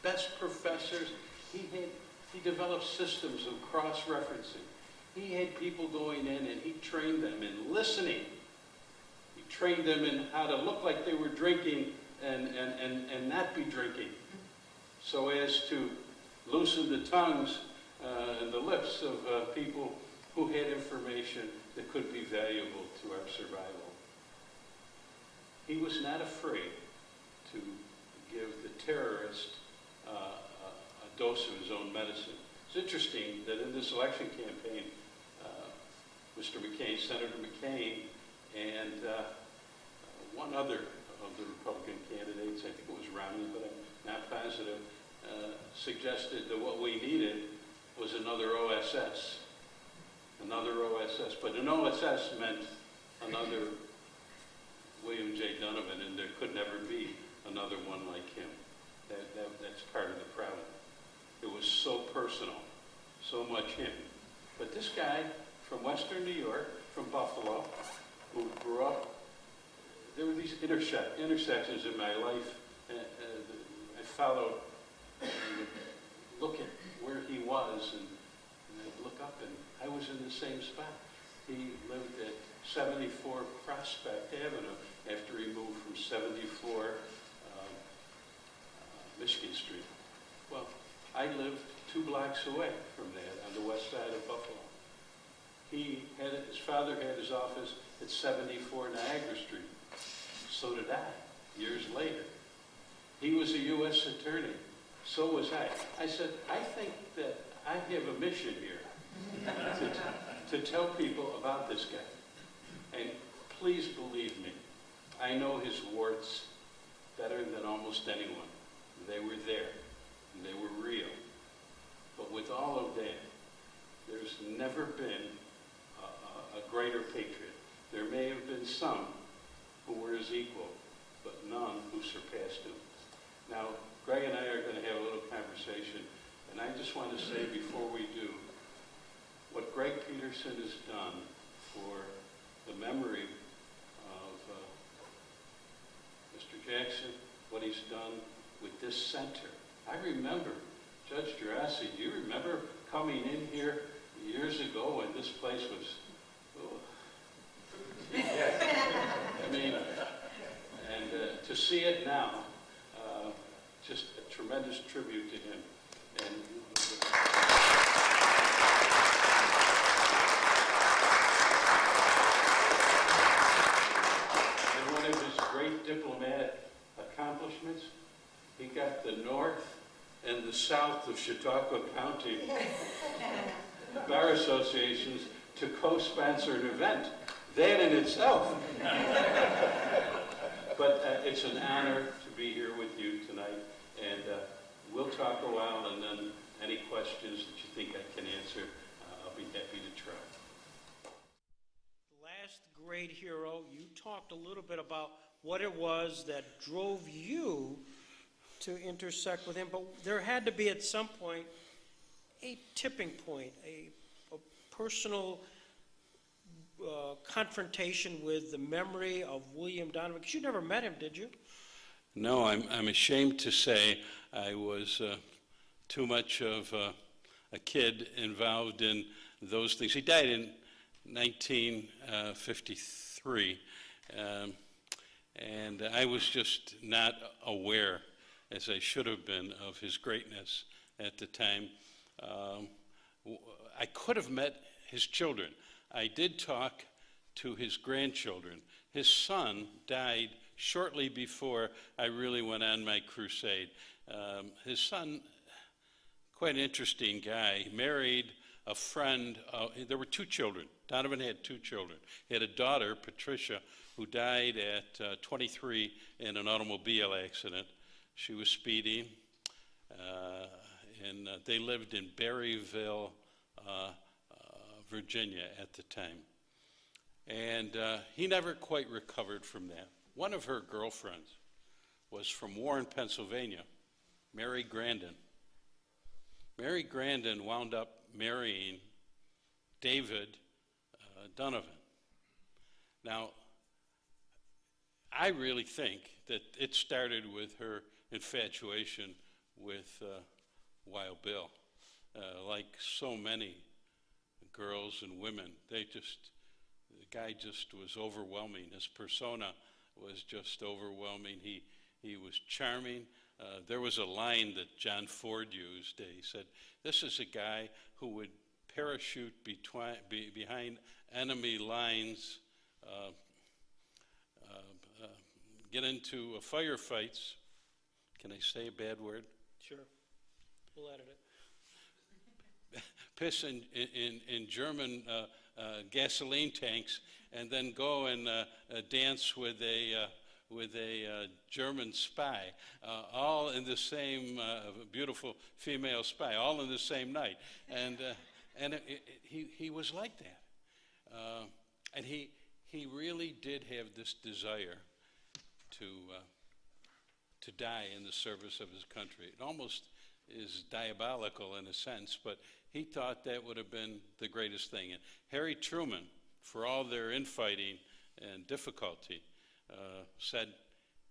best professors, he developed systems of cross-referencing. He had people going in and he trained them in listening. He trained them in how to look like they were drinking and not be drinking, so as to loosen the tongues and the lips of people who had information that could be valuable to our survival. He was not afraid to give the terrorist a dose of his own medicine. It's interesting that in this election campaign, Mr. McCain, Senator McCain, and one other of the Republican candidates, I think it was Romney, but I'm not positive, suggested that what we needed was another OSS. Another OSS. But an OSS meant another William J. Donovan, and there could never be another one like him. That's part of the problem. It was so personal, so much him. But this guy from Western New York, from Buffalo, who grew up, there were these intersections in my life. I followed, and would look at where he was, and I'd look up, and I was in the same spot. He lived at 74 Prospect Avenue after he moved from 74 Michigan Street. Well, I lived 2 blocks away from that on the west side of Buffalo. His father had his office at 74 Niagara Street. So did I, years later. He was a U.S. attorney. So was I. I said, I think that I have a mission here to tell people about this guy. And please believe me, I know his warts better than almost anyone. They were there, and they were real. But with all of that, there's never been a greater patriot. There may have been some who were his equal, but none who surpassed him. Now, Greg and I are going to have a little conversation, and I just want to say before we do, what Greg Peterson has done for the memory of Mr. Jackson, what he's done with this center. I remember, Judge Gerasi, do you remember coming in here years ago when this place was, I mean, and to see it now, just a tremendous tribute to him. And one of his great diplomatic accomplishments, he got the North and the South of Chautauqua County bar associations to to co-sponsor an event. That in itself. But it's an honor to be here with you tonight, and we'll talk a while, and then any questions that you think I can answer, I'll be happy to try. Last great hero, you talked a little bit about what it was that drove you to intersect with him, but there had to be at some point a tipping point, a personal confrontation with the memory of William Donovan, because you never met him, did you? No, I'm ashamed to say I was too much of a kid involved in those things. He died in 1953, and I was just not aware, as I should have been, of his greatness at the time. I could have met his children. I did talk to his grandchildren. His son died shortly before I really went on my crusade. His son, quite an interesting guy, married a friend. There were two children. Donovan had two children. He had a daughter, Patricia, who died at 23 in an automobile accident. She was speeding, and they lived in Berryville, Virginia at the time. And he never quite recovered from that. One of her girlfriends was from Warren, Pennsylvania, Mary Grandin. Mary Grandin wound up marrying David Donovan. Now, I really think that it started with her infatuation with Wild Bill. Like so many girls and women, the guy just was overwhelming. His persona was just overwhelming. He was charming. There was a line that John Ford used. He said, "This is a guy who would parachute behind enemy lines, get into firefights." Can I say a bad word? Sure. We'll edit it. Piss in German gasoline tanks, and then go and dance with a German spy, all in the same beautiful female spy, all in the same night, and he was like that, and he really did have this desire to die in the service of his country. It almost is diabolical in a sense, but he thought that would have been the greatest thing. And Harry Truman, for all their infighting and difficulty, said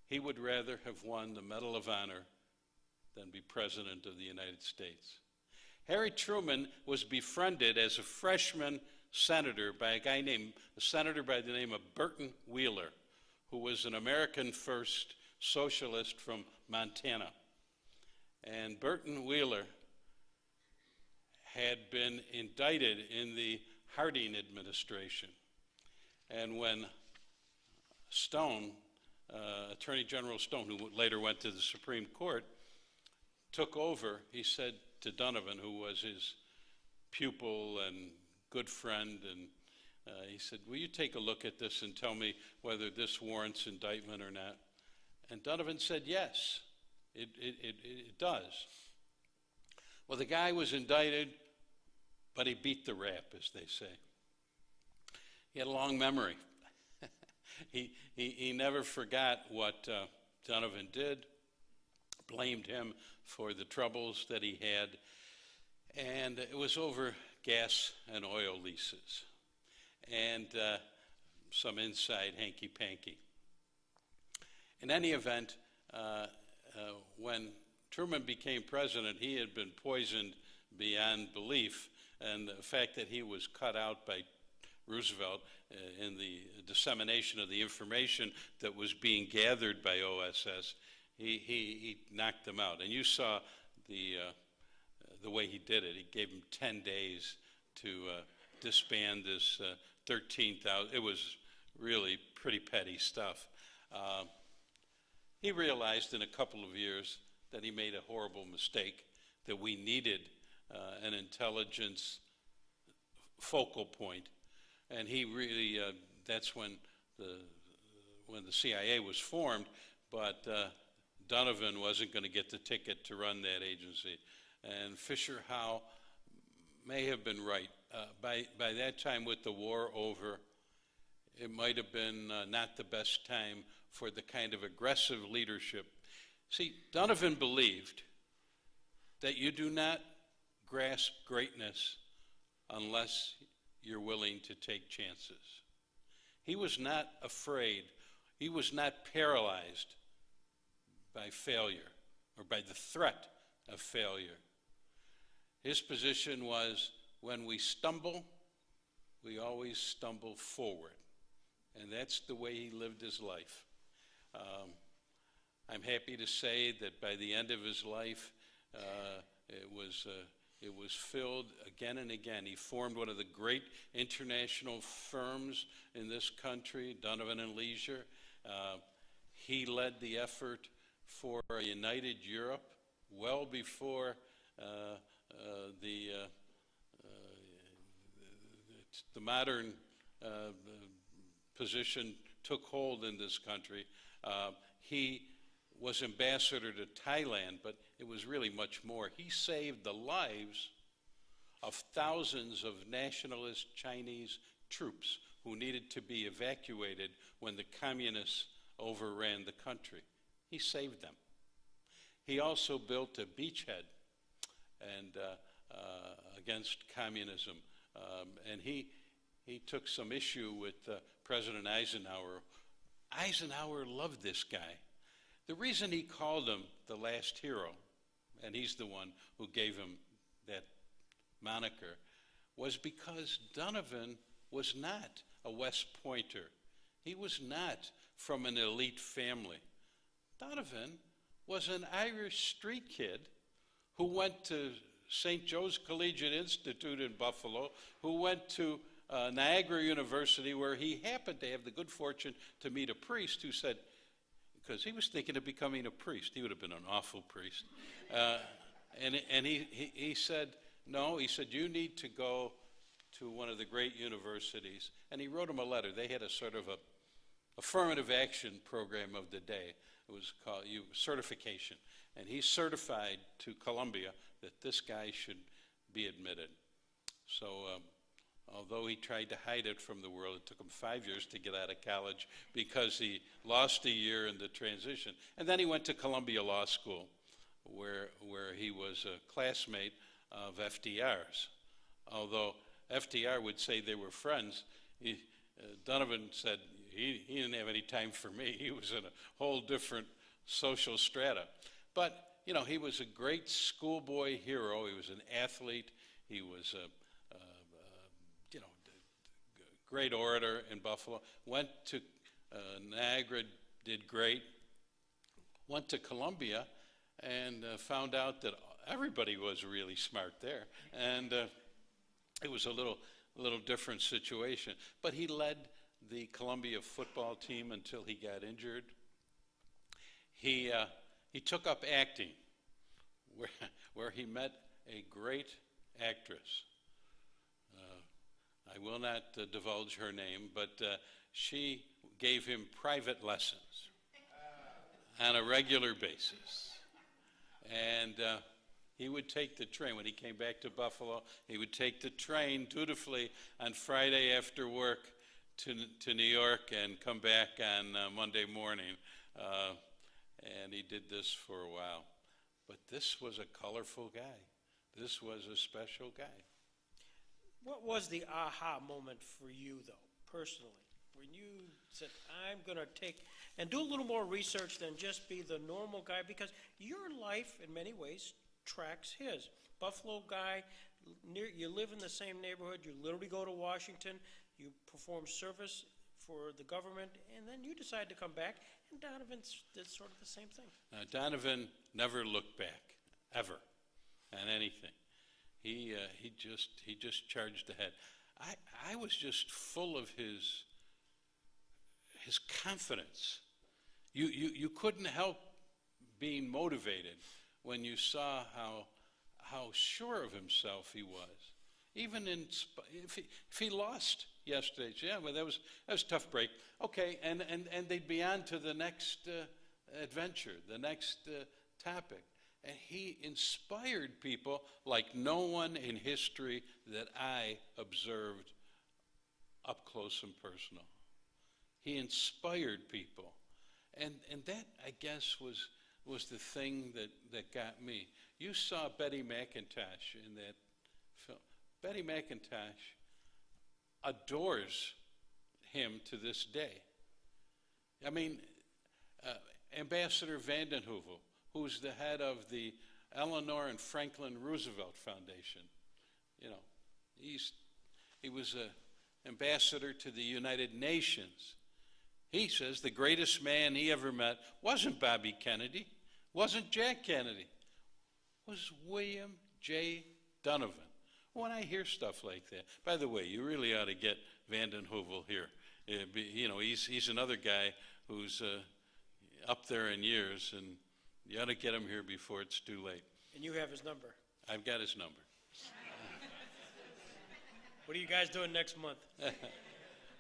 he would rather have won the Medal of Honor than be President of the United States. Harry Truman was befriended as a freshman senator by a senator by the name of Burton Wheeler, who was an American First socialist from Montana. And Burton Wheeler had been indicted in the Harding administration. And when Stone, Attorney General Stone, who later went to the Supreme Court, took over, he said to Donovan, who was his pupil and good friend, and he said, "Will you take a look at this and tell me whether this warrants indictment or not?" And Donovan said, "Yes, it does." Well, the guy was indicted, but he beat the rap, as they say. He had a long memory. He never forgot what Donovan did, blamed him for the troubles that he had, and it was over gas and oil leases and some inside hanky-panky. In any event, when Truman became president, he had been poisoned beyond belief, and the fact that he was cut out by Roosevelt in the dissemination of the information that was being gathered by OSS, he knocked them out. And you saw the way he did it. He gave him 10 days to disband this 13,000. It was really pretty petty stuff. He realized in a couple of years that he made a horrible mistake, that we needed an intelligence focal point and he really, that's when the CIA was formed, but Donovan wasn't going to get the ticket to run that agency. And Fisher Howe may have been right. By that time, with the war over, it might have been not the best time for the kind of aggressive leadership. See, Donovan believed that you do not grasp greatness unless you're willing to take chances. He was not afraid. He was not paralyzed by failure or by the threat of failure. His position was, when we stumble, we always stumble forward. And that's the way he lived his life. I'm happy to say that by the end of his life, it was filled again and again. He formed one of the great international firms in this country, Donovan and Leisure. He led the effort for a united Europe well before the modern position took hold in this country. He was ambassador to Thailand, but it was really much more. He saved the lives of thousands of nationalist Chinese troops who needed to be evacuated when the communists overran the country. He saved them. He also built a beachhead and against communism, and he took some issue with President Eisenhower. Eisenhower loved this guy. The reason he called him the last hero, and he's the one who gave him that moniker, was because Donovan was not a West Pointer. He was not from an elite family. Donovan was an Irish street kid who went to St. Joe's Collegiate Institute in Buffalo, who went to Niagara University, where he happened to have the good fortune to meet a priest who said, because he was thinking of becoming a priest. He would have been an awful priest. And he said, no, he said, you need to go to one of the great universities. And he wrote him a letter. They had a sort of a affirmative action program of the day. It was called certification. And he certified to Columbia that this guy should be admitted. So although he tried to hide it from the world, it took him 5 years to get out of college because he lost a year in the transition. And then he went to Columbia Law School, where he was a classmate of FDR's. Although FDR would say they were friends, Donovan said he didn't have any time for me. He was in a whole different social strata. But, you know, he was a great schoolboy hero. He was an athlete. He was a great orator in Buffalo. Went to Niagara, did great. Went to Columbia and found out that everybody was really smart there. And it was a little different situation. But he led the Columbia football team until he got injured. He took up acting, where he met a great actress. I will not divulge her name, but she gave him private lessons on a regular basis. And he would take the train. When he came back to Buffalo, he would take the train dutifully on Friday after work to New York and come back on Monday morning. And he did this for a while. But this was a colorful guy. This was a special guy. What was the aha moment for you, though, personally, when you said, I'm going to take and do a little more research than just be the normal guy? Because your life, in many ways, tracks his. Buffalo guy, you live in the same neighborhood, you literally go to Washington, you perform service for the government, and then you decide to come back, and Donovan did sort of the same thing. Donovan never looked back, ever, on anything. He just charged ahead. I was just full of his confidence. You couldn't help being motivated when you saw how sure of himself he was. Even if he lost yesterday. So, yeah, well, that was a tough break. Okay, and they'd be on to the next adventure, the next topic. And he inspired people like no one in history that I observed up close and personal. He inspired people. And that, I guess, was the thing that got me. You saw Betty McIntosh in that film. Betty McIntosh adores him to this day. I mean, Ambassador Vanden Heuvel, who's the head of the Eleanor and Franklin Roosevelt Foundation, he was an ambassador to the United Nations. He says the greatest man he ever met wasn't Bobby Kennedy, wasn't Jack Kennedy, was William J. Donovan. When I hear stuff like that, by the way, you really ought to get Vanden Heuvel here. He's another guy who's up there in years, and you ought to get him here before it's too late. And you have his number. I've got his number. What are you guys doing next month?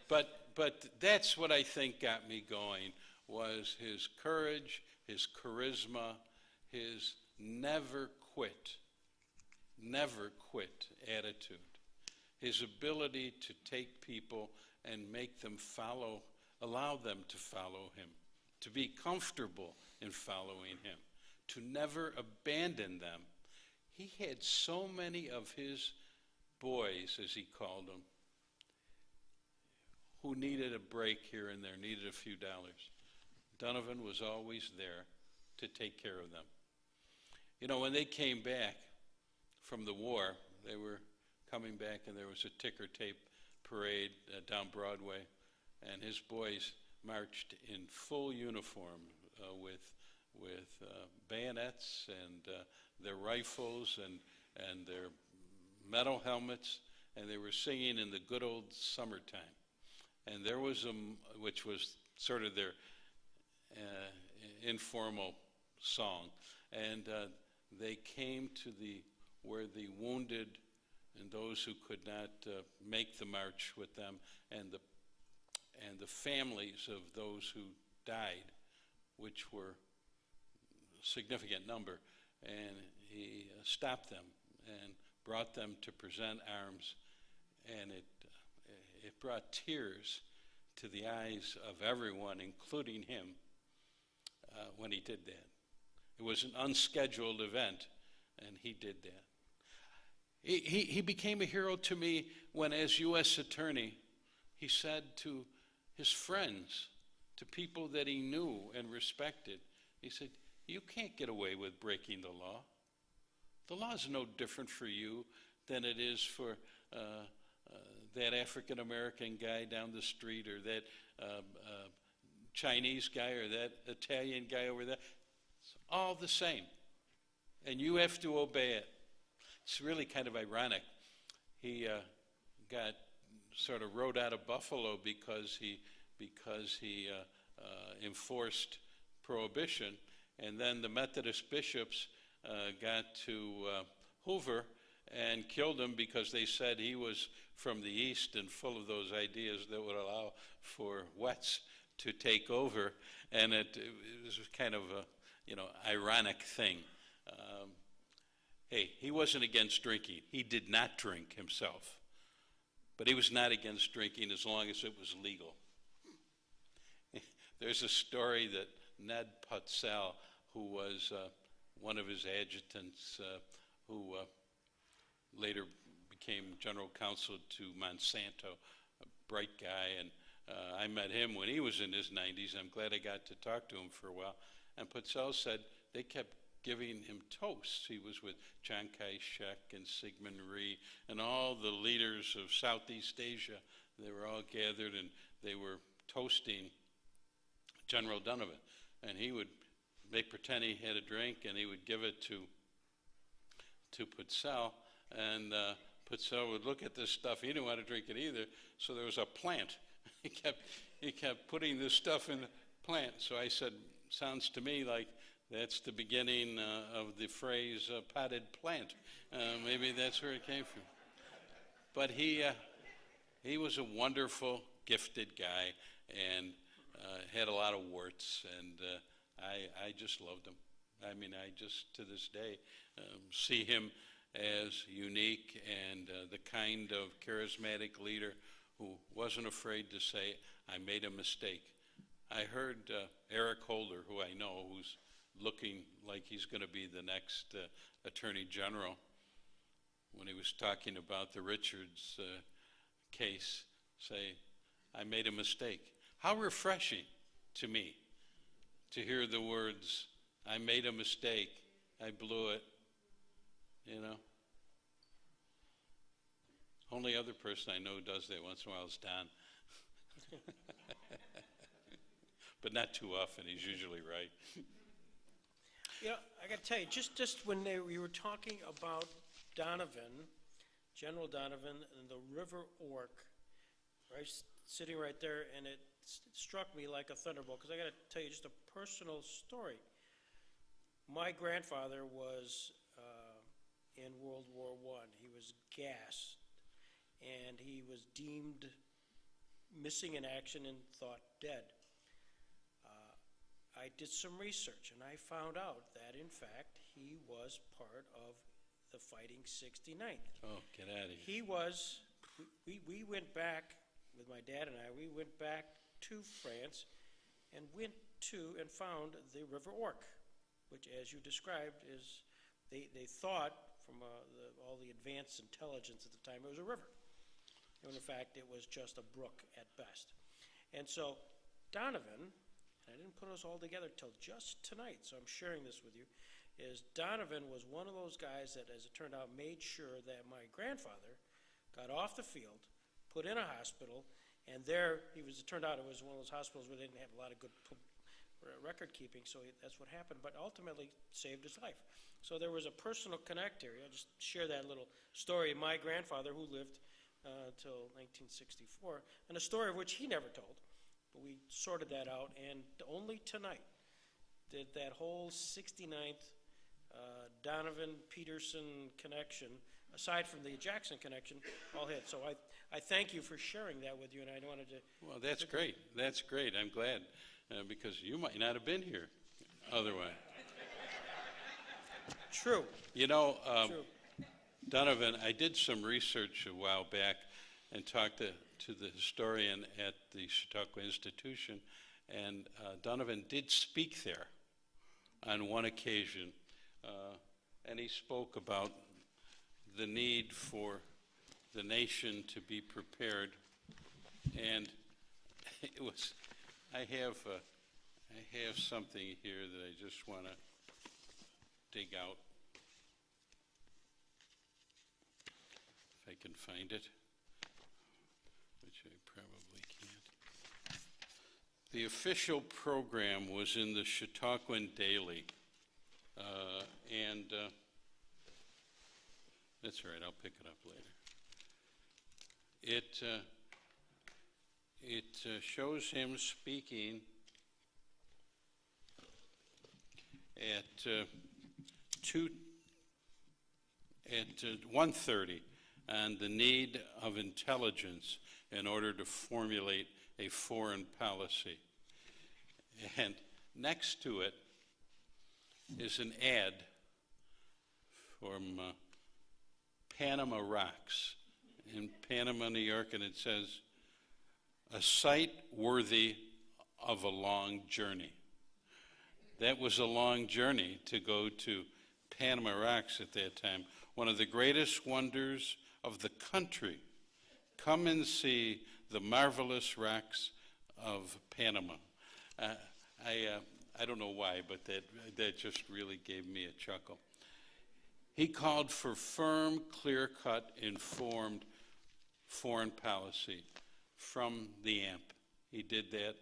But that's what I think got me going, was his courage, his charisma, his never quit attitude, his ability to take people and make them allow them to follow him, to be comfortable in following him, to never abandon them. He had so many of his boys, as he called them, who needed a break here and there, needed a few dollars. Donovan was always there to take care of them. When they came back from the war, they were coming back, and there was a ticker tape parade down Broadway, and his boys marched in full uniform with bayonets and their rifles and their metal helmets, and they were singing in the good old summertime. And there was which was sort of their informal song, and they came to where the wounded and those who could not make the march with them, and the families of those who died, which were a significant number, and he stopped them and brought them to present arms, and it brought tears to the eyes of everyone, including him, when he did that. It was an unscheduled event, and he did that. He became a hero to me when, as U.S. Attorney, he said to his friends, to people that he knew and respected, he said, "You can't get away with breaking the law. The law is no different for you than it is for that African-American guy down the street, or that Chinese guy, or that Italian guy over there. It's all the same, and you have to obey it." It's really kind of ironic. He got sort of rode out of Buffalo because he enforced prohibition, and then the Methodist bishops got to Hoover and killed him because they said he was from the East and full of those ideas that would allow for Wets to take over, and it was kind of a ironic thing. Hey, he wasn't against drinking. He did not drink himself, but he was not against drinking as long as it was legal. There's a story that Ned Putzel, who was one of his adjutants, who later became general counsel to Monsanto, a bright guy, and I met him when he was in his 90s. I'm glad I got to talk to him for a while. And Putzel said they kept giving him toasts. He was with Chiang Kai-shek and Syngman Rhee and all the leaders of Southeast Asia. They were all gathered, and they were toasting General Donovan. And he would pretend he had a drink, and he would give it to Putzel, and Putzel would look at this stuff. He didn't want to drink it either, so there was a plant. He kept putting this stuff in the plant. So I said, "Sounds to me like that's the beginning of the phrase potted plant." Maybe that's where it came from. But he He was a wonderful, gifted guy, and had a lot of warts, and I just loved him. I mean, I just, to this day, see him as unique and the kind of charismatic leader who wasn't afraid to say, I made a mistake. I heard Eric Holder, who I know, who's looking like he's going to be the next Attorney General, when he was talking about the Richards case, say, I made a mistake. How refreshing to me to hear the words, I made a mistake, I blew it, you know. Only other person I know who does that once in a while is Don. But not too often, he's usually right. You know, I got to tell you, just when we were talking about Donovan, General Donovan, and the River Ork, right, sitting right there, and it struck me like a thunderbolt, because I got to tell you just a personal story. My grandfather was in World War I. He was gassed, and he was deemed missing in action and thought dead. I did some research, and I found out that, in fact, he was part of the Fighting 69th. Oh, get out of here. He was, we went back, with my dad and I, we went back to France and went to and found the River Ork, which, as you described, is, they thought, from all the advanced intelligence at the time, it was a river. And in fact, it was just a brook at best. And so Donovan, I didn't put us all together till just tonight, so I'm sharing this with you, is Donovan was one of those guys that, as it turned out, made sure that my grandfather got off the field, put in a hospital, and there he was. It turned out it was one of those hospitals where they didn't have a lot of good record keeping, so that's what happened, but ultimately saved his life. So there was a personal connect here. I'll just share that little story. My grandfather, who lived till 1964, and a story of which he never told, but we sorted that out, and only tonight did that whole 69th Donovan-Peterson connection, aside from the Jackson connection, all hit. So I thank you for sharing that with you, and I wanted to... Well, that's great. That's great. I'm glad, because you might not have been here otherwise. True. You know, True. Donovan, I did some research a while back and talked to the historian at the Chautauqua Institution, and Donovan did speak there on one occasion, and he spoke about the need for the nation to be prepared, and it was, I have something here that I just want to dig out, if I can find it, which I probably can't. The official program was in the Chautauquan Daily, and that's all right, I'll pick it up later. It shows him speaking at 1:30 on the need of intelligence in order to formulate a foreign policy. And next to it is an ad from Panama Rocks in Panama, New York, and it says, "A site worthy of a long journey." That was a long journey to go to Panama Rocks at that time, one of the greatest wonders of the country. Come and see the marvelous rocks of Panama. I don't know why, but that just really gave me a chuckle. He called for firm, clear-cut, informed foreign policy from the AMP. He did that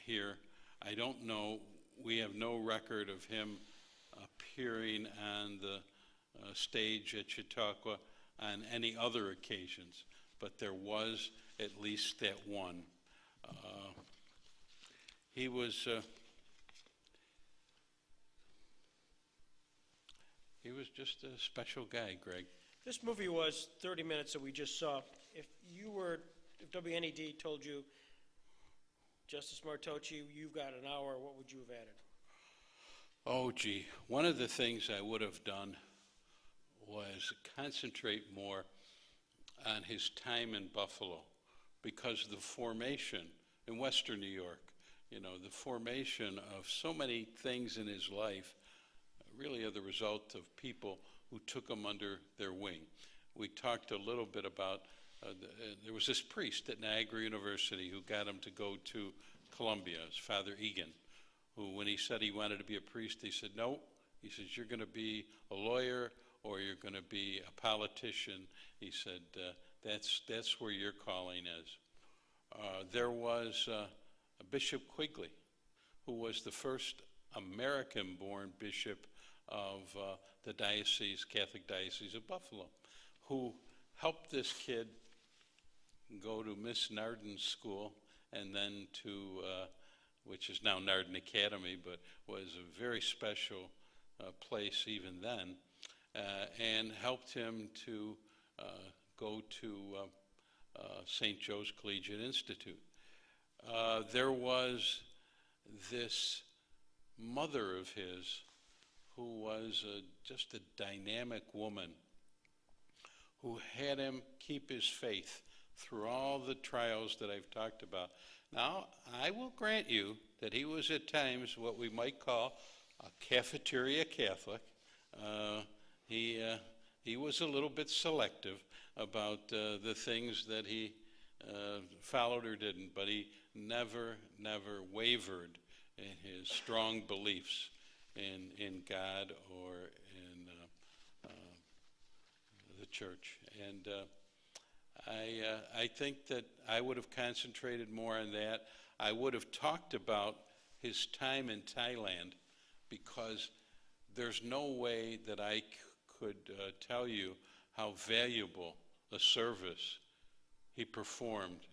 here. I don't know, we have no record of him appearing on the stage at Chautauqua on any other occasions, but there was at least that one. He was just a special guy, Greg. This movie was 30 minutes that we just saw. If WNED told you, Justice Martoche, you've got an hour, what would you have added? Oh, gee. One of the things I would have done was concentrate more on his time in Buffalo, because the formation in Western New York, the formation of so many things in his life really are the result of people who took him under their wing. We talked a little bit about, there was this priest at Niagara University who got him to go to Columbia, his Father Egan, who, when he said he wanted to be a priest, he said, no. He says, you're going to be a lawyer or you're going to be a politician. He said, that's where your calling is. There was Bishop Quigley, who was the first American-born bishop of the Catholic Diocese of Buffalo, who helped this kid go to Miss Narden's school and then to, which is now Narden Academy, but was a very special place even then, and helped him to go to St. Joe's Collegiate Institute. There was this mother of his who was just a dynamic woman who had him keep his faith through all the trials that I've talked about. Now, I will grant you that he was at times what we might call a cafeteria Catholic. He was a little bit selective about the things that he followed or didn't, but he never wavered in his strong beliefs in God or in the church. And I think that I would have concentrated more on that. I would have talked about his time in Thailand, because there's no way that I could tell you how valuable a service he performed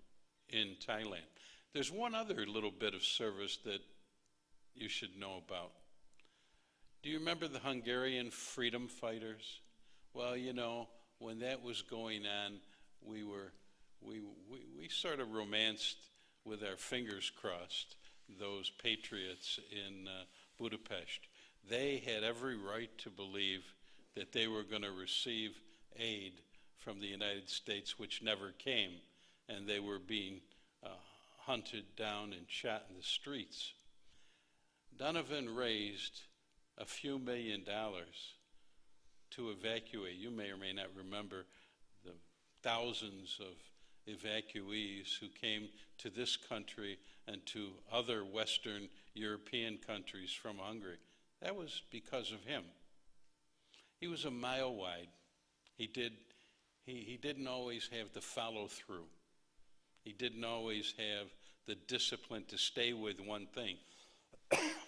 in Thailand. There's one other little bit of service that you should know about. Do you remember the Hungarian freedom fighters? Well, when that was going on, we sort of romanced with our fingers crossed those patriots in Budapest. They had every right to believe that they were going to receive aid from the United States, which never came, and they were being hunted down and shot in the streets. Donovan raised a few $1 million to evacuate. You may or may not remember the thousands of evacuees who came to this country and to other Western European countries from Hungary. That was because of him. He was a mile wide. He didn't always have the follow through. He didn't always have the discipline to stay with one thing.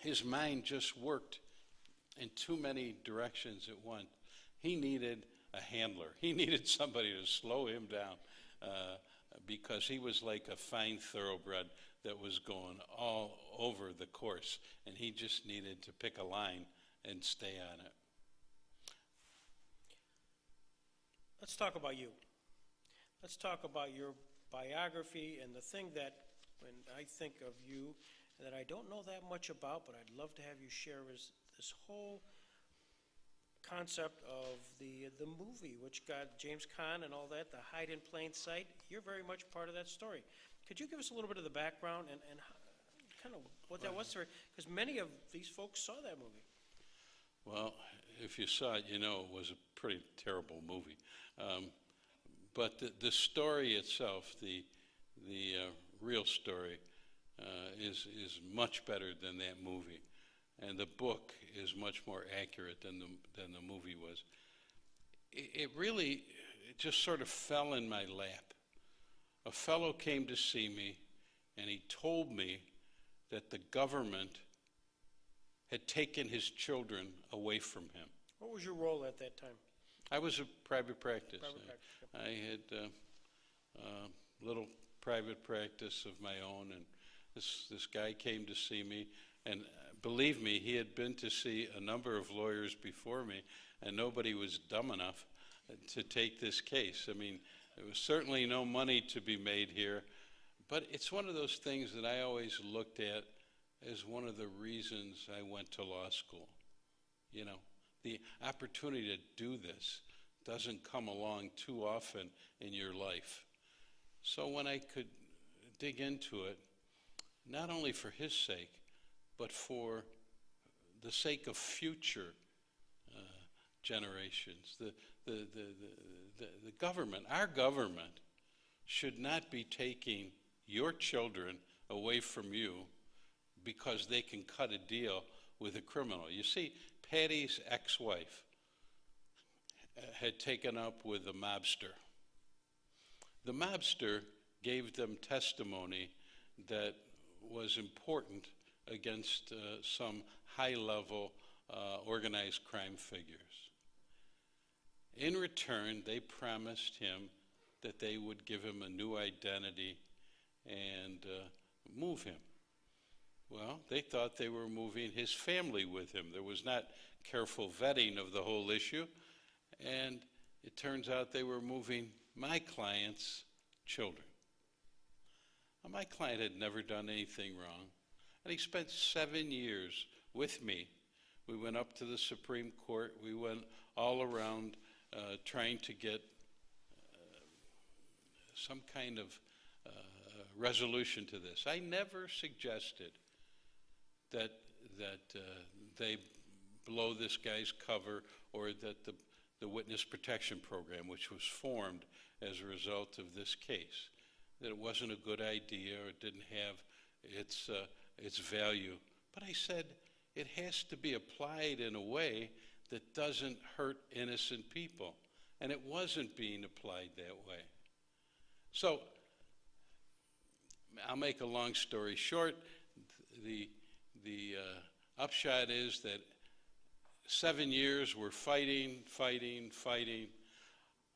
His mind just worked in too many directions at once. He needed a handler. He needed somebody to slow him down because he was like a fine thoroughbred that was going all over the course, and he just needed to pick a line and stay on it. Let's talk about you. Let's talk about your biography, and the thing that, when I think of you, that I don't know that much about, but I'd love to have you share, is this whole concept of the movie, which got James Caan and all that, the hide in plain sight. You're very much part of that story. Could you give us a little bit of the background and kind of what that was for? Because many of these folks saw that movie. Well, if you saw it, you know it was a pretty terrible movie. But the story itself, the real story, is much better than that movie. And the book is much more accurate than the movie was. It really just sort of fell in my lap. A fellow came to see me, and he told me that the government had taken his children away from him. What was your role at that time? I was a private practice. I had a little private practice of my own, and this guy came to see me, and believe me, he had been to see a number of lawyers before me, and nobody was dumb enough to take this case. I mean, there was certainly no money to be made here, but it's one of those things that I always looked at as one of the reasons I went to law school. You know, the opportunity to do this doesn't come along too often in your life. So when I could dig into it, not only for his sake, but for the sake of future generations, the government, our government, should not be taking your children away from you because they can cut a deal with a criminal. You see, Patty's ex-wife had taken up with a mobster. The mobster gave them testimony that was important against some high-level organized crime figures. In return, they promised him that they would give him a new identity and move him. Well, they thought they were moving his family with him. There was not careful vetting of the whole issue, and it turns out they were moving my client's children. Now, my client had never done anything wrong, and he spent 7 years with me. We went up to the Supreme Court. We went all around trying to get some kind of resolution to this. I never suggested that they blow this guy's cover, or that the Witness Protection Program, which was formed as a result of this case, that it wasn't a good idea or it didn't have its value. But I said it has to be applied in a way that doesn't hurt innocent people. And it wasn't being applied that way. So I'll make a long story short. The upshot is that 7 years we're fighting.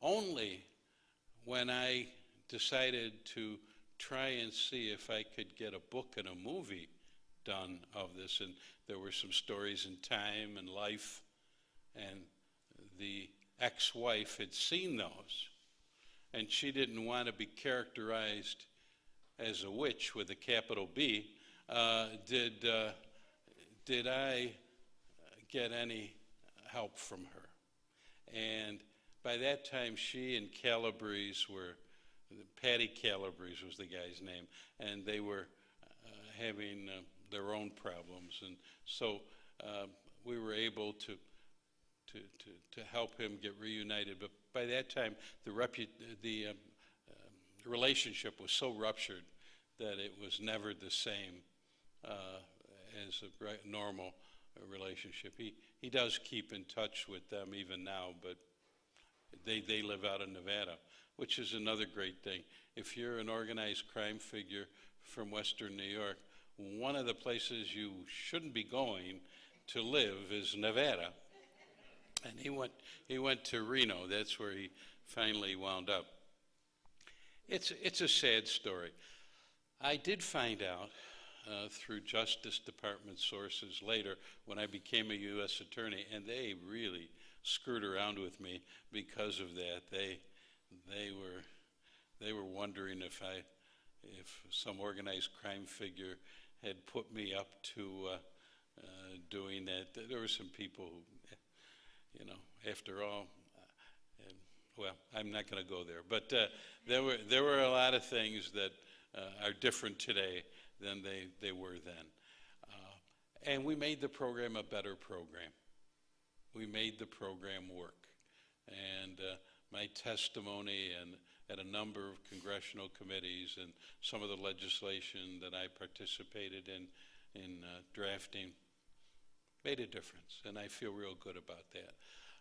Only when I decided to try and see if I could get a book and a movie done of this, and there were some stories in Time and Life, and the ex-wife had seen those, and she didn't want to be characterized as a witch with a capital B. Did I get any help from her? And by that time, she and Calabrese were, Patty Calabrese was the guy's name, and they were having their own problems. And so we were able to help him get reunited. But by that time, the relationship was so ruptured that it was never the same as a normal relationship. He does keep in touch with them even now, but they live out in Nevada, which is another great thing. If you're an organized crime figure from Western New York, one of the places you shouldn't be going to live is Nevada. And he went to Reno. That's where he finally wound up. It's a sad story. I did find out through Justice Department sources later when I became a U.S. attorney, and they really screwed around with me because of that. They were wondering if some organized crime figure had put me up to doing that. There were some people who, after all, well, I'm not going to go there. But there were a lot of things that are different today than they were then. And we made the program a better program. We made the program work. And my testimony and at a number of congressional committees and some of the legislation that I participated in drafting made a difference, and I feel real good about that.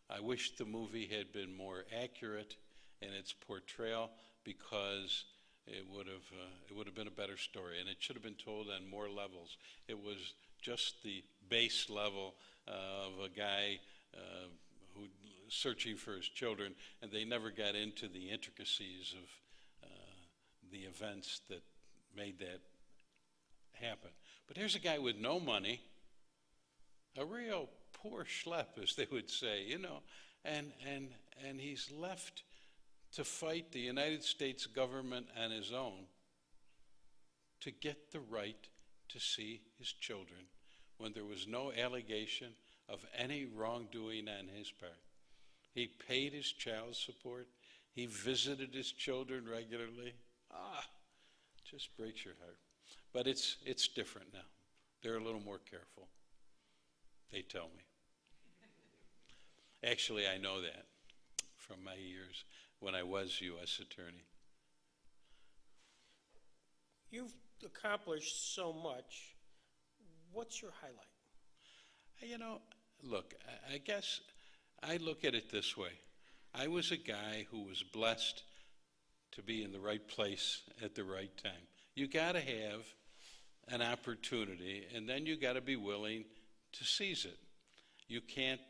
I wish the movie had been more accurate in its portrayal, because it would have been a better story, and it should have been told on more levels. It was just the base level of a guy who searching for his children, and they never got into the intricacies of the events that made that happen. But here's a guy with no money, a real poor schlep, as they would say, And he's left to fight the United States government on his own to get the right to see his children when there was no allegation of any wrongdoing on his part. He paid his child support. He visited his children regularly. Just breaks your heart. But it's different now. They're a little more careful, they tell me. Actually, I know that from my years when I was U.S. Attorney. You've accomplished so much. What's your highlight? You know, look, I guess I look at it this way. I was a guy who was blessed to be in the right place at the right time. You got to have an opportunity, and then you got to be willing to seize it. You can't,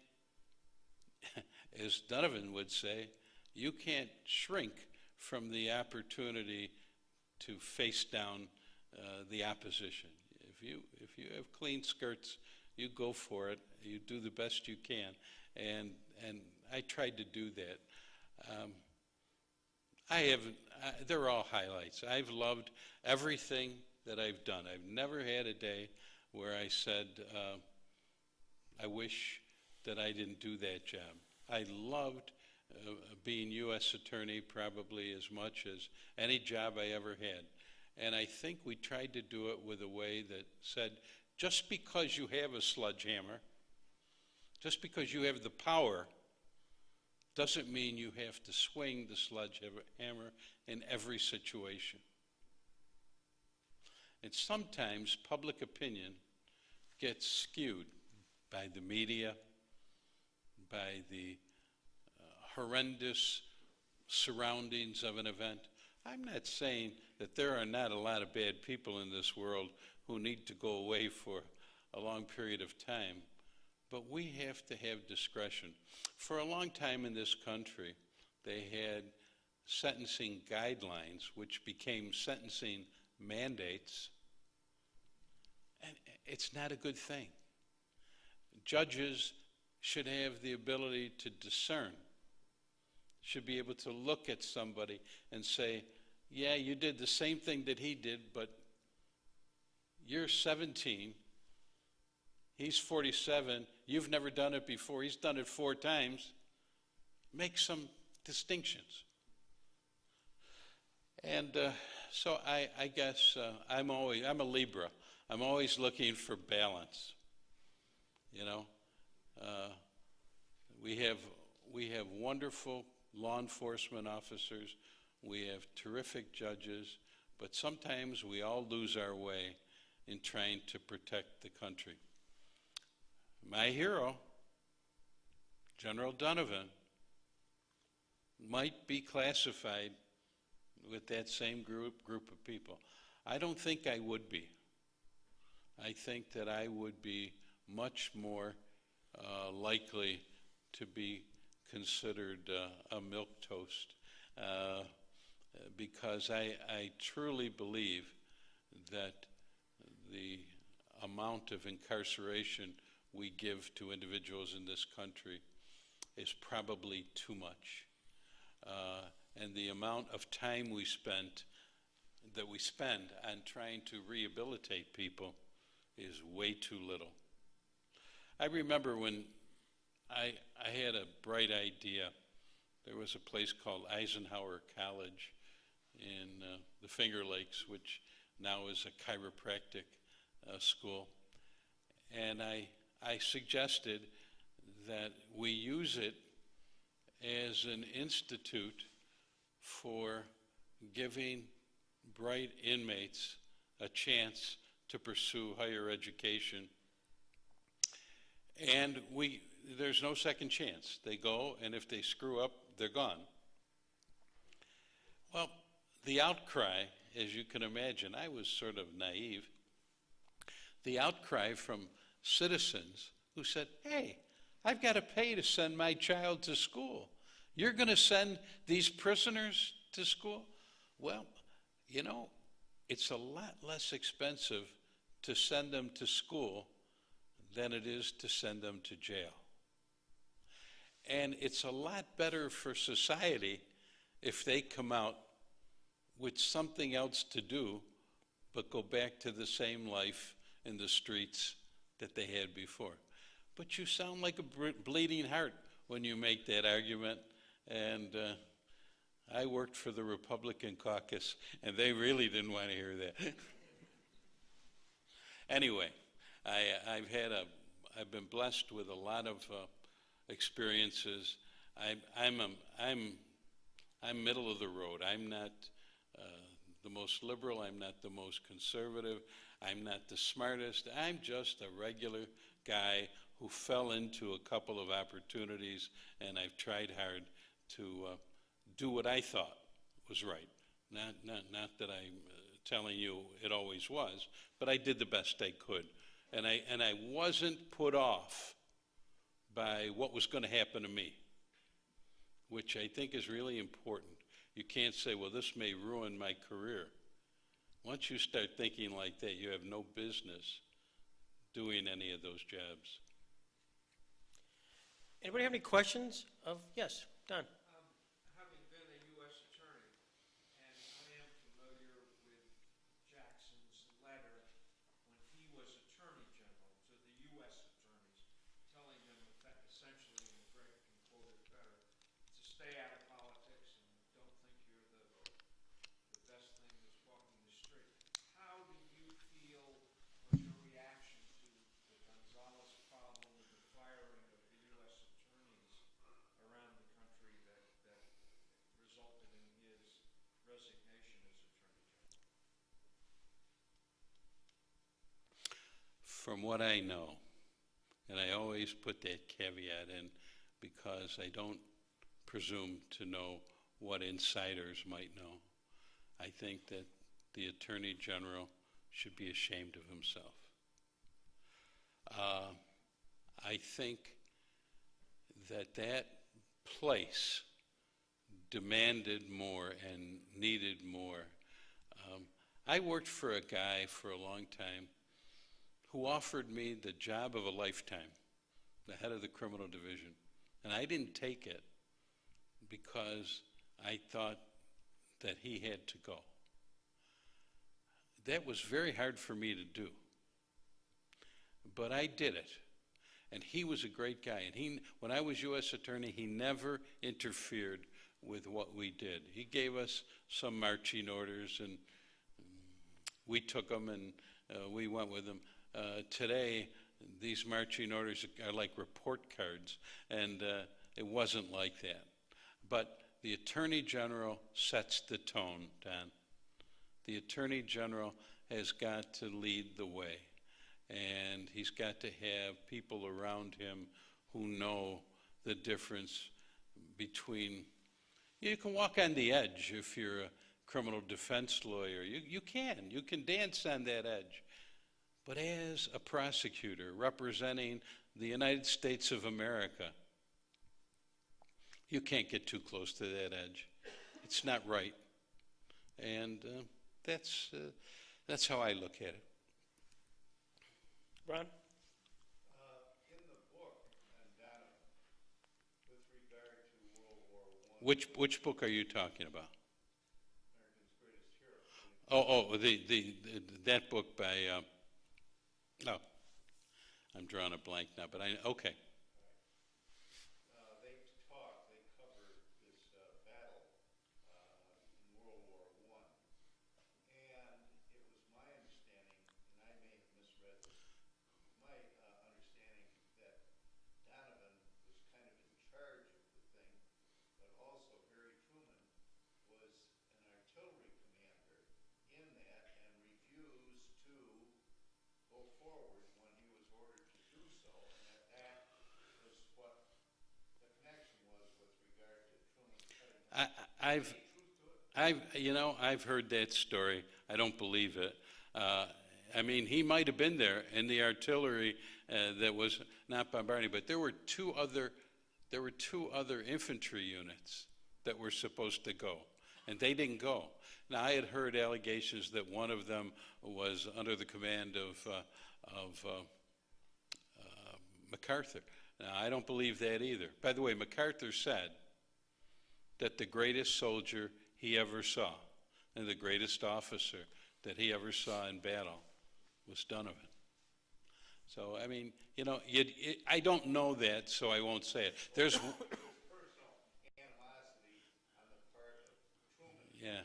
as Donovan would say, you can't shrink from the opportunity to face down the opposition. If you have clean skirts, you go for it. You do the best you can, and I tried to do that. They're all highlights. I've loved everything that I've done. I've never had a day where I said, I wish that I didn't do that job. I loved being U.S. Attorney probably as much as any job I ever had. And I think we tried to do it with a way that said, just because you have a sledgehammer, just because you have the power, doesn't mean you have to swing the sledgehammer in every situation. And sometimes public opinion gets skewed by the media, by the horrendous surroundings of an event. I'm not saying that there are not a lot of bad people in this world who need to go away for a long period of time, but we have to have discretion. For a long time in this country, they had sentencing guidelines, which became sentencing mandates, and it's not a good thing. Judges should have the ability to discern, should be able to look at somebody and say, yeah, you did the same thing that he did, but you're 17, he's 47, you've never done it before, he's done it 4 times. Make some distinctions. And so I guess I'm a Libra. I'm always looking for balance. You know, we have wonderful law enforcement officers. We have terrific judges, but sometimes we all lose our way in trying to protect the country. My hero, General Donovan, might be classified with that same group of people. I don't think I would be. I think that I would be much more likely to be considered a milquetoast because I truly believe that the amount of incarceration we give to individuals in this country is probably too much. And the amount of time we spend on trying to rehabilitate people is way too little. I remember when I had a bright idea. There was a place called Eisenhower College in the Finger Lakes, which now is a chiropractic school. And I suggested that we use it as an institute for giving bright inmates a chance to pursue higher education. And there's no second chance. They go, and if they screw up, they're gone. Well, the outcry, as you can imagine, I was sort of naive. The outcry from citizens who said, hey, I've got to pay to send my child to school. You're going to send these prisoners to school? Well, you know, it's a lot less expensive to send them to school than it is to send them to jail. And it's a lot better for society if they come out with something else to do, but go back to the same life in the streets that they had before. But you sound like a bleeding heart when you make that argument. And I worked for the Republican caucus, and they really didn't want to hear that. Anyway, I've been blessed with a lot of experiences. I'm middle of the road. I'm not the most liberal. I'm not the most conservative. I'm not the smartest. I'm just a regular guy who fell into a couple of opportunities, and I've tried hard to do what I thought was right. Not that I'm telling you it always was, but I did the best I could. And I wasn't put off by what was going to happen to me, which I think is really important. You can't say, well, this may ruin my career. Once you start thinking like that, you have no business doing any of those jobs. Anybody have any questions of, yes, Don? Having been a U.S. attorney, and I am familiar with Jackson's letter when he was Attorney General to the U.S. attorneys, telling them essentially, and Greg can quote it better, to stay out of politics and don't think you're the best thing that's walking the street. How do you feel, was your reaction to the Gonzalez problem with the firing of the U.S. attorneys around the country that resulted in his resignation as Attorney General? From what I know, and I always put that caveat in because I don't presume to know what insiders might know, I think that the Attorney General should be ashamed of himself. I think that place demanded more and needed more. I worked for a guy for a long time who offered me the job of a lifetime, the head of the criminal division. And I didn't take it because I thought that he had to go. That was very hard for me to do. But I did it. And he was a great guy. And when I was U.S. Attorney, he never interfered with what we did. He gave us some marching orders, and we took them, and we went with them. Today, these marching orders are like report cards, and it wasn't like that. But the Attorney General sets the tone, Don. The Attorney General has got to lead the way, and he's got to have people around him who know the difference between, you can walk on the edge if you're a criminal defense lawyer. You can dance on that edge. But as a prosecutor representing the United States of America, you can't get too close to that edge. It's not right. And that's how I look at it. Ron? In the book on Donovan, with regard to World War I. Which book are you talking about? American's Greatest Hero. That book by, I'm drawing a blank now, but okay. They cover this battle in World War I. And it was my understanding, and I may have misread this, my understanding that Donovan was kind of in charge of the thing, but also Harry Truman was an artillery commander in that and refused to go forward when he was ordered to do so, and that was what the connection was with regard to Truman cutting down. I've heard that story. I don't believe it. I mean, he might have been there in the artillery that was not bombarding, but there were two other infantry units that were supposed to go, and they didn't go. Now, I had heard allegations that one of them was under the command of MacArthur, Now, I don't believe that either. By the way, MacArthur said that the greatest soldier he ever saw and the greatest officer that he ever saw in battle was Donovan. So, I mean, you know, I don't know that, so I won't say it. There's Personal animosity on the part of Truman. Yeah.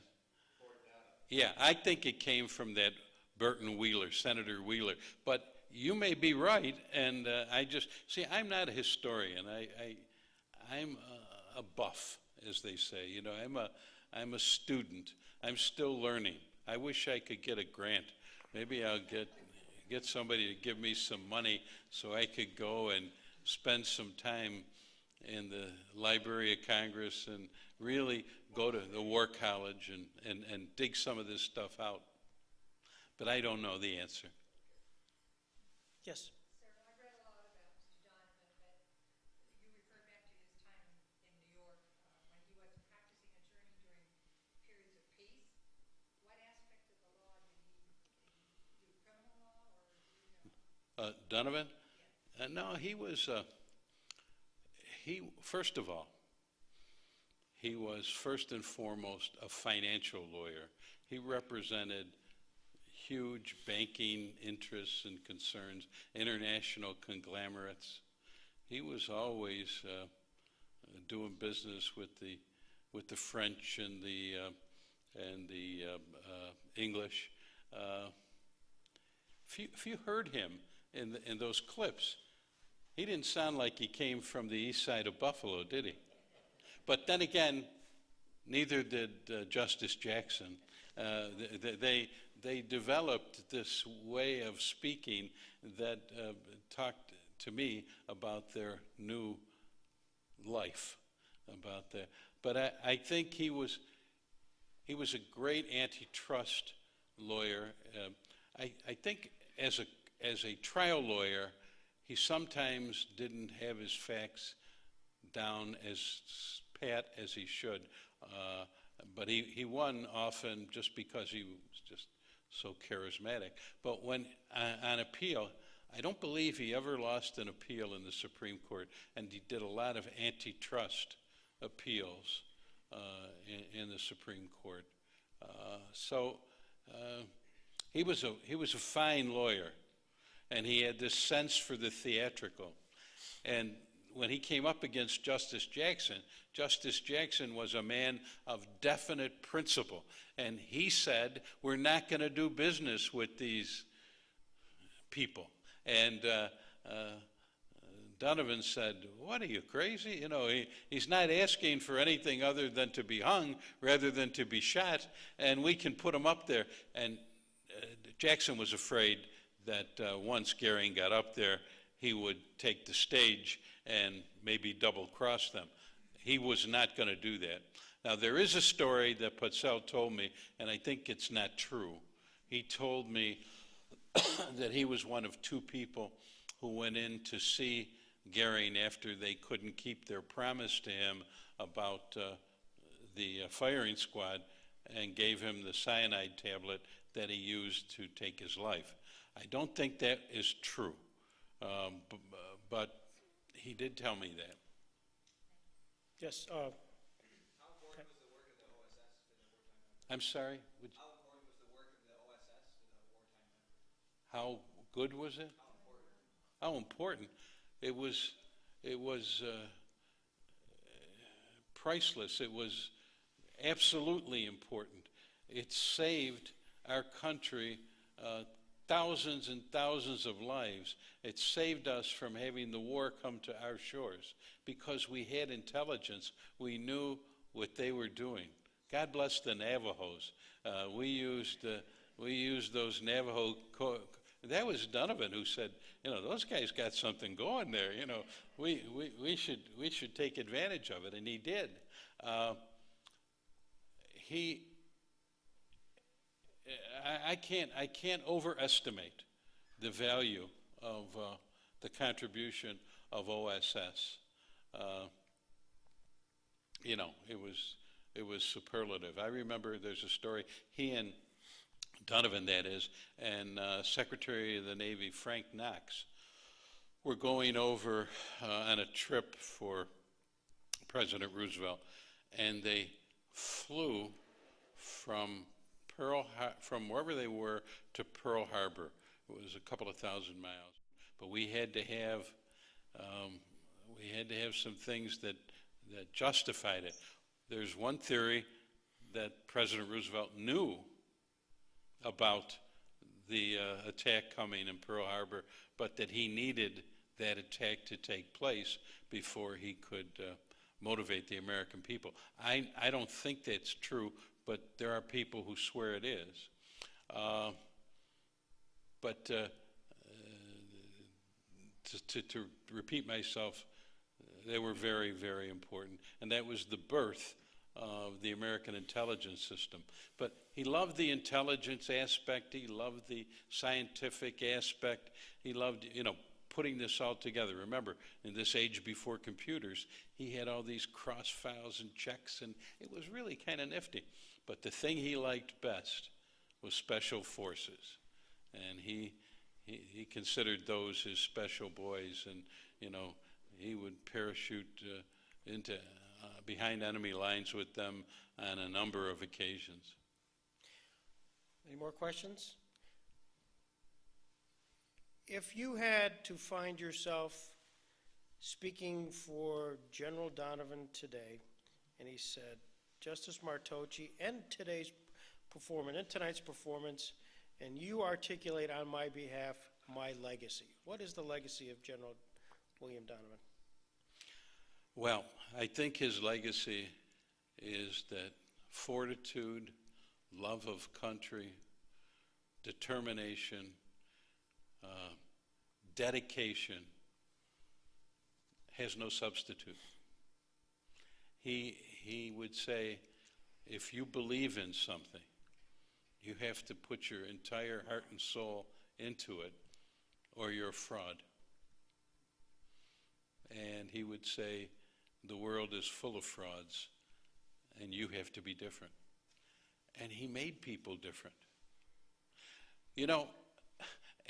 Toward Donovan. Yeah, I think it came from that Burton Wheeler, Senator Wheeler. But you may be right, and see, I'm not a historian. I'm a buff, as they say. You know, I'm a student. I'm still learning. I wish I could get a grant. Maybe I'll get somebody to give me some money so I could go and spend some time in the Library of Congress and really go to the War College and dig some of this stuff out. But I don't know the answer. Yes. Sir, I've read a lot about Mr. Donovan, but you referred back to his time in New York when he was a practicing attorney during periods of peace. What aspect of the law did he do? Criminal law, or do you know? Donovan? No, he was, first of all, he was first and foremost a financial lawyer. He represented huge banking interests and concerns, international conglomerates. He was always doing business with the French and the English. If you heard him in those clips, he didn't sound like he came from the east side of Buffalo, did he? But then again, neither did Justice Jackson. They developed this way of speaking that talked to me about their new life, but I think he was a great antitrust lawyer. I think as a trial lawyer, he sometimes didn't have his facts down as pat as he should, but he won often just because he was just so charismatic. But when on appeal, I don't believe he ever lost an appeal in the Supreme Court, and he did a lot of antitrust appeals in the Supreme Court. So he was a fine lawyer, and he had this sense for the theatrical. And when he came up against Justice Jackson was a man of definite principle. And he said, we're not going to do business with these people. And Donovan said, what, are you crazy? You know, he's not asking for anything other than to be hung rather than to be shot, and we can put him up there. And Jackson was afraid that once Goering got up there, he would take the stage and maybe double-cross them. He was not going to do that. Now, there is a story that Purcell told me, and I think it's not true. He told me that he was one of two people who went in to see Goering after they couldn't keep their promise to him about the firing squad, and gave him the cyanide tablet that he used to take his life. I don't think that is true, but he did tell me that. Yes. How important was the work of the OSS to the wartime members? I'm sorry? How important was the work of the OSS to the wartime members? How good was it? How important? It was priceless. It was absolutely important. It saved our country thousands and thousands of lives. It saved us from having the war come to our shores because we had intelligence. We knew what they were doing. God bless the Navajos. We used those Navajo. That was Donovan who said, you know, those guys got something going there. You know, we should take advantage of it, and he did. I can't overestimate the value of the contribution of OSS. You know, it was superlative. I remember there's a story, he and Donovan, that is, and Secretary of the Navy Frank Knox were going over on a trip for President Roosevelt, and they flew from from wherever they were to Pearl Harbor. It was a couple of thousand miles, but we had to have some things that justified it. There's one theory that President Roosevelt knew about the attack coming in Pearl Harbor, but that he needed that attack to take place before he could motivate the American people. I don't think that's true, but there are people who swear it is. But to repeat myself, they were very, very important, and that was the birth of the American intelligence system. But he loved the intelligence aspect, he loved the scientific aspect, he loved, putting this all together. Remember, in this age before computers, he had all these cross files and checks, and it was really kind of nifty. But the thing he liked best was special forces, and he considered those his special boys, and he would parachute into behind enemy lines with them on a number of occasions. Any more questions? If you had to find yourself speaking for General Donovan today, and he said, Justice Martoche, end tonight's performance, and you articulate on my behalf my legacy. What is the legacy of General William Donovan? Well, I think his legacy is that fortitude, love of country, determination, dedication has no substitute. He would say, if you believe in something, you have to put your entire heart and soul into it, or you're a fraud. And he would say, the world is full of frauds, and you have to be different. And he made people different.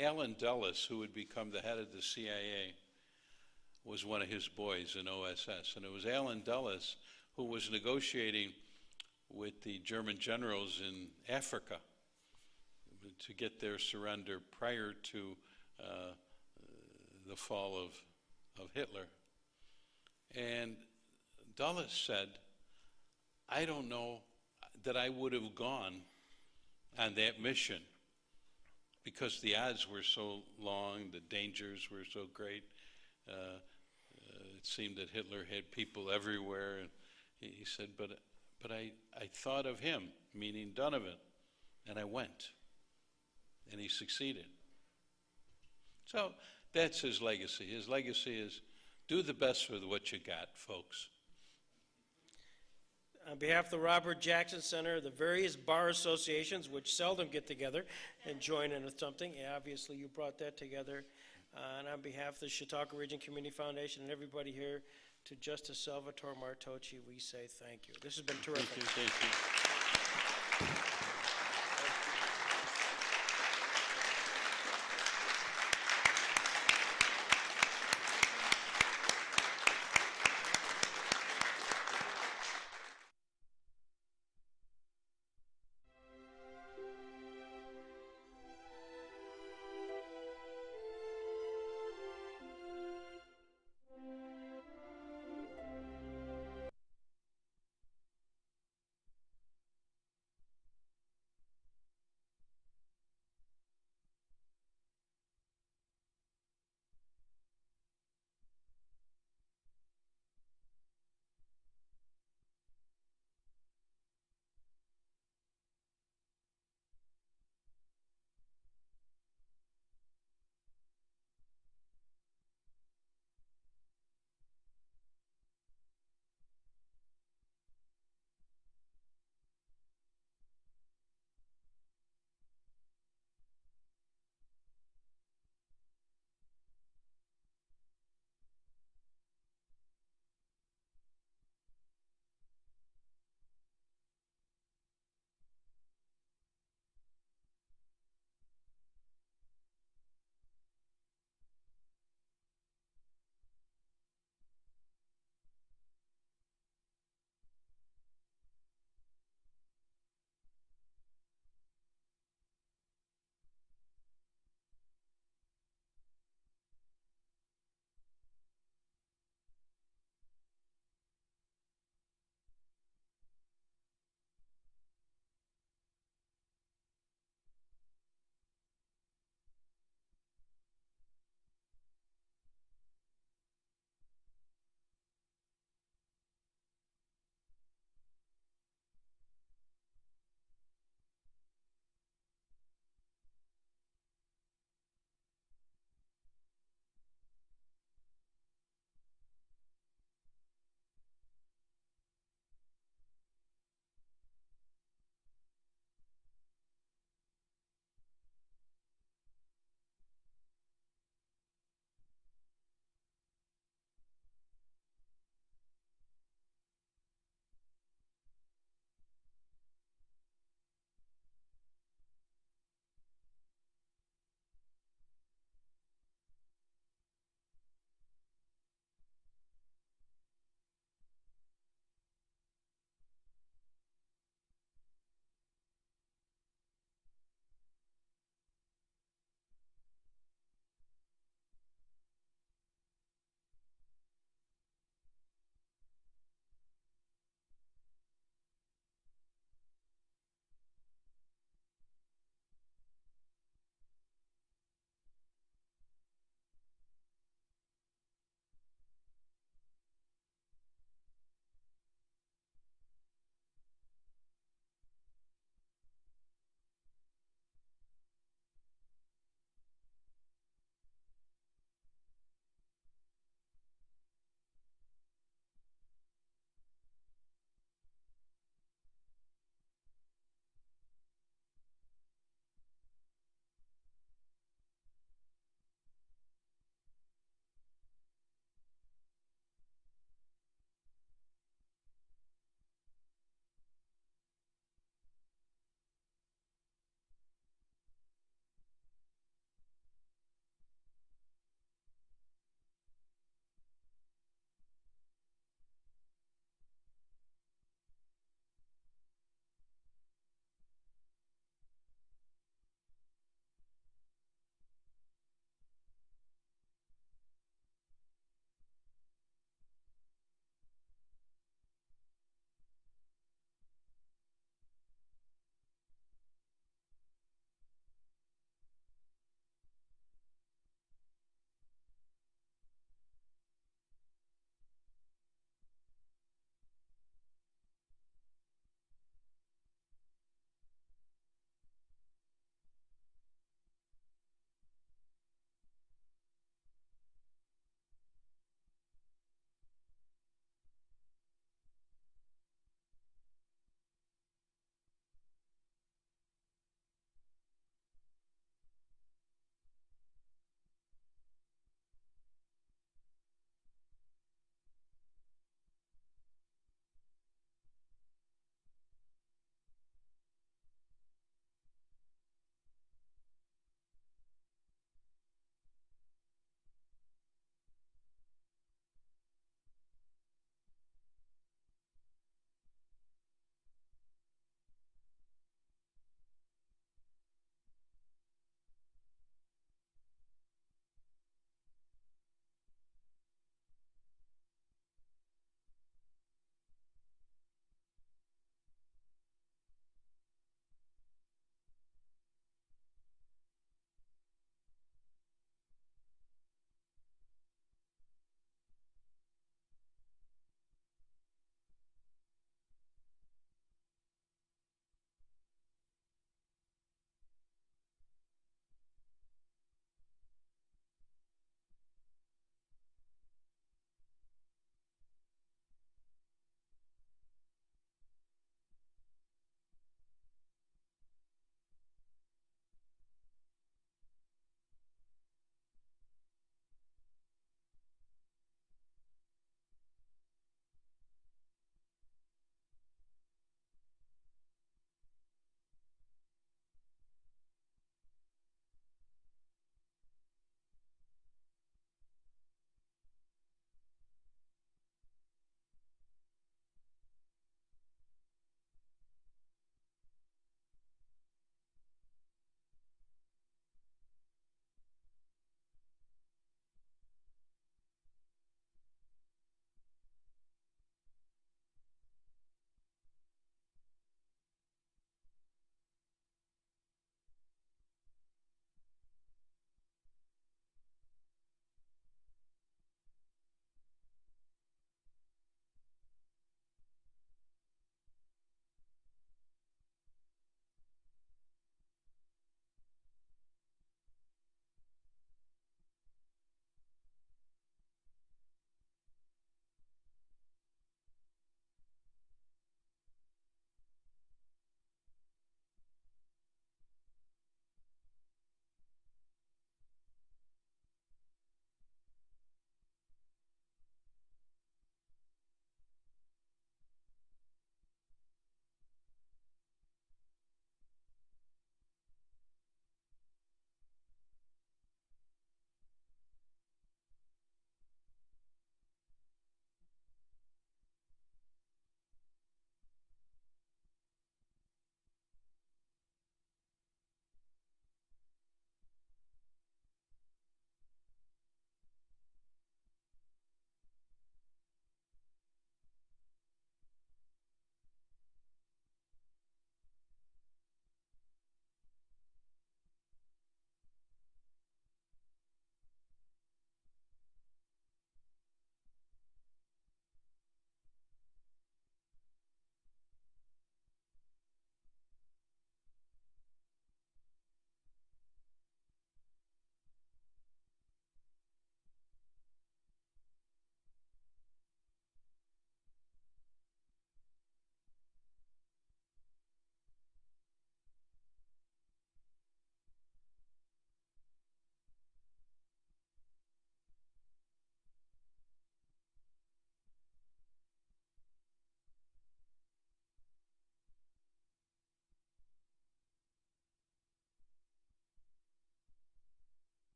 Alan Dulles, who would become the head of the CIA, was one of his boys in OSS. And it was Alan Dulles who was negotiating with the German generals in Africa to get their surrender prior to the fall of Hitler. And Dulles said, I don't know that I would have gone on that mission because the odds were so long, the dangers were so great. It seemed that Hitler had people everywhere. And he said, but I thought of him, meaning Donovan, and I went. And he succeeded. So that's his legacy. His legacy is do the best with what you got, folks. On behalf of the Robert Jackson Center, the various bar associations, which seldom get together and join in with something, obviously you brought that together. And on behalf of the Chautauqua Region Community Foundation and everybody here, to Justice Salvatore Martoche, we say thank you. This has been terrific. Thank you.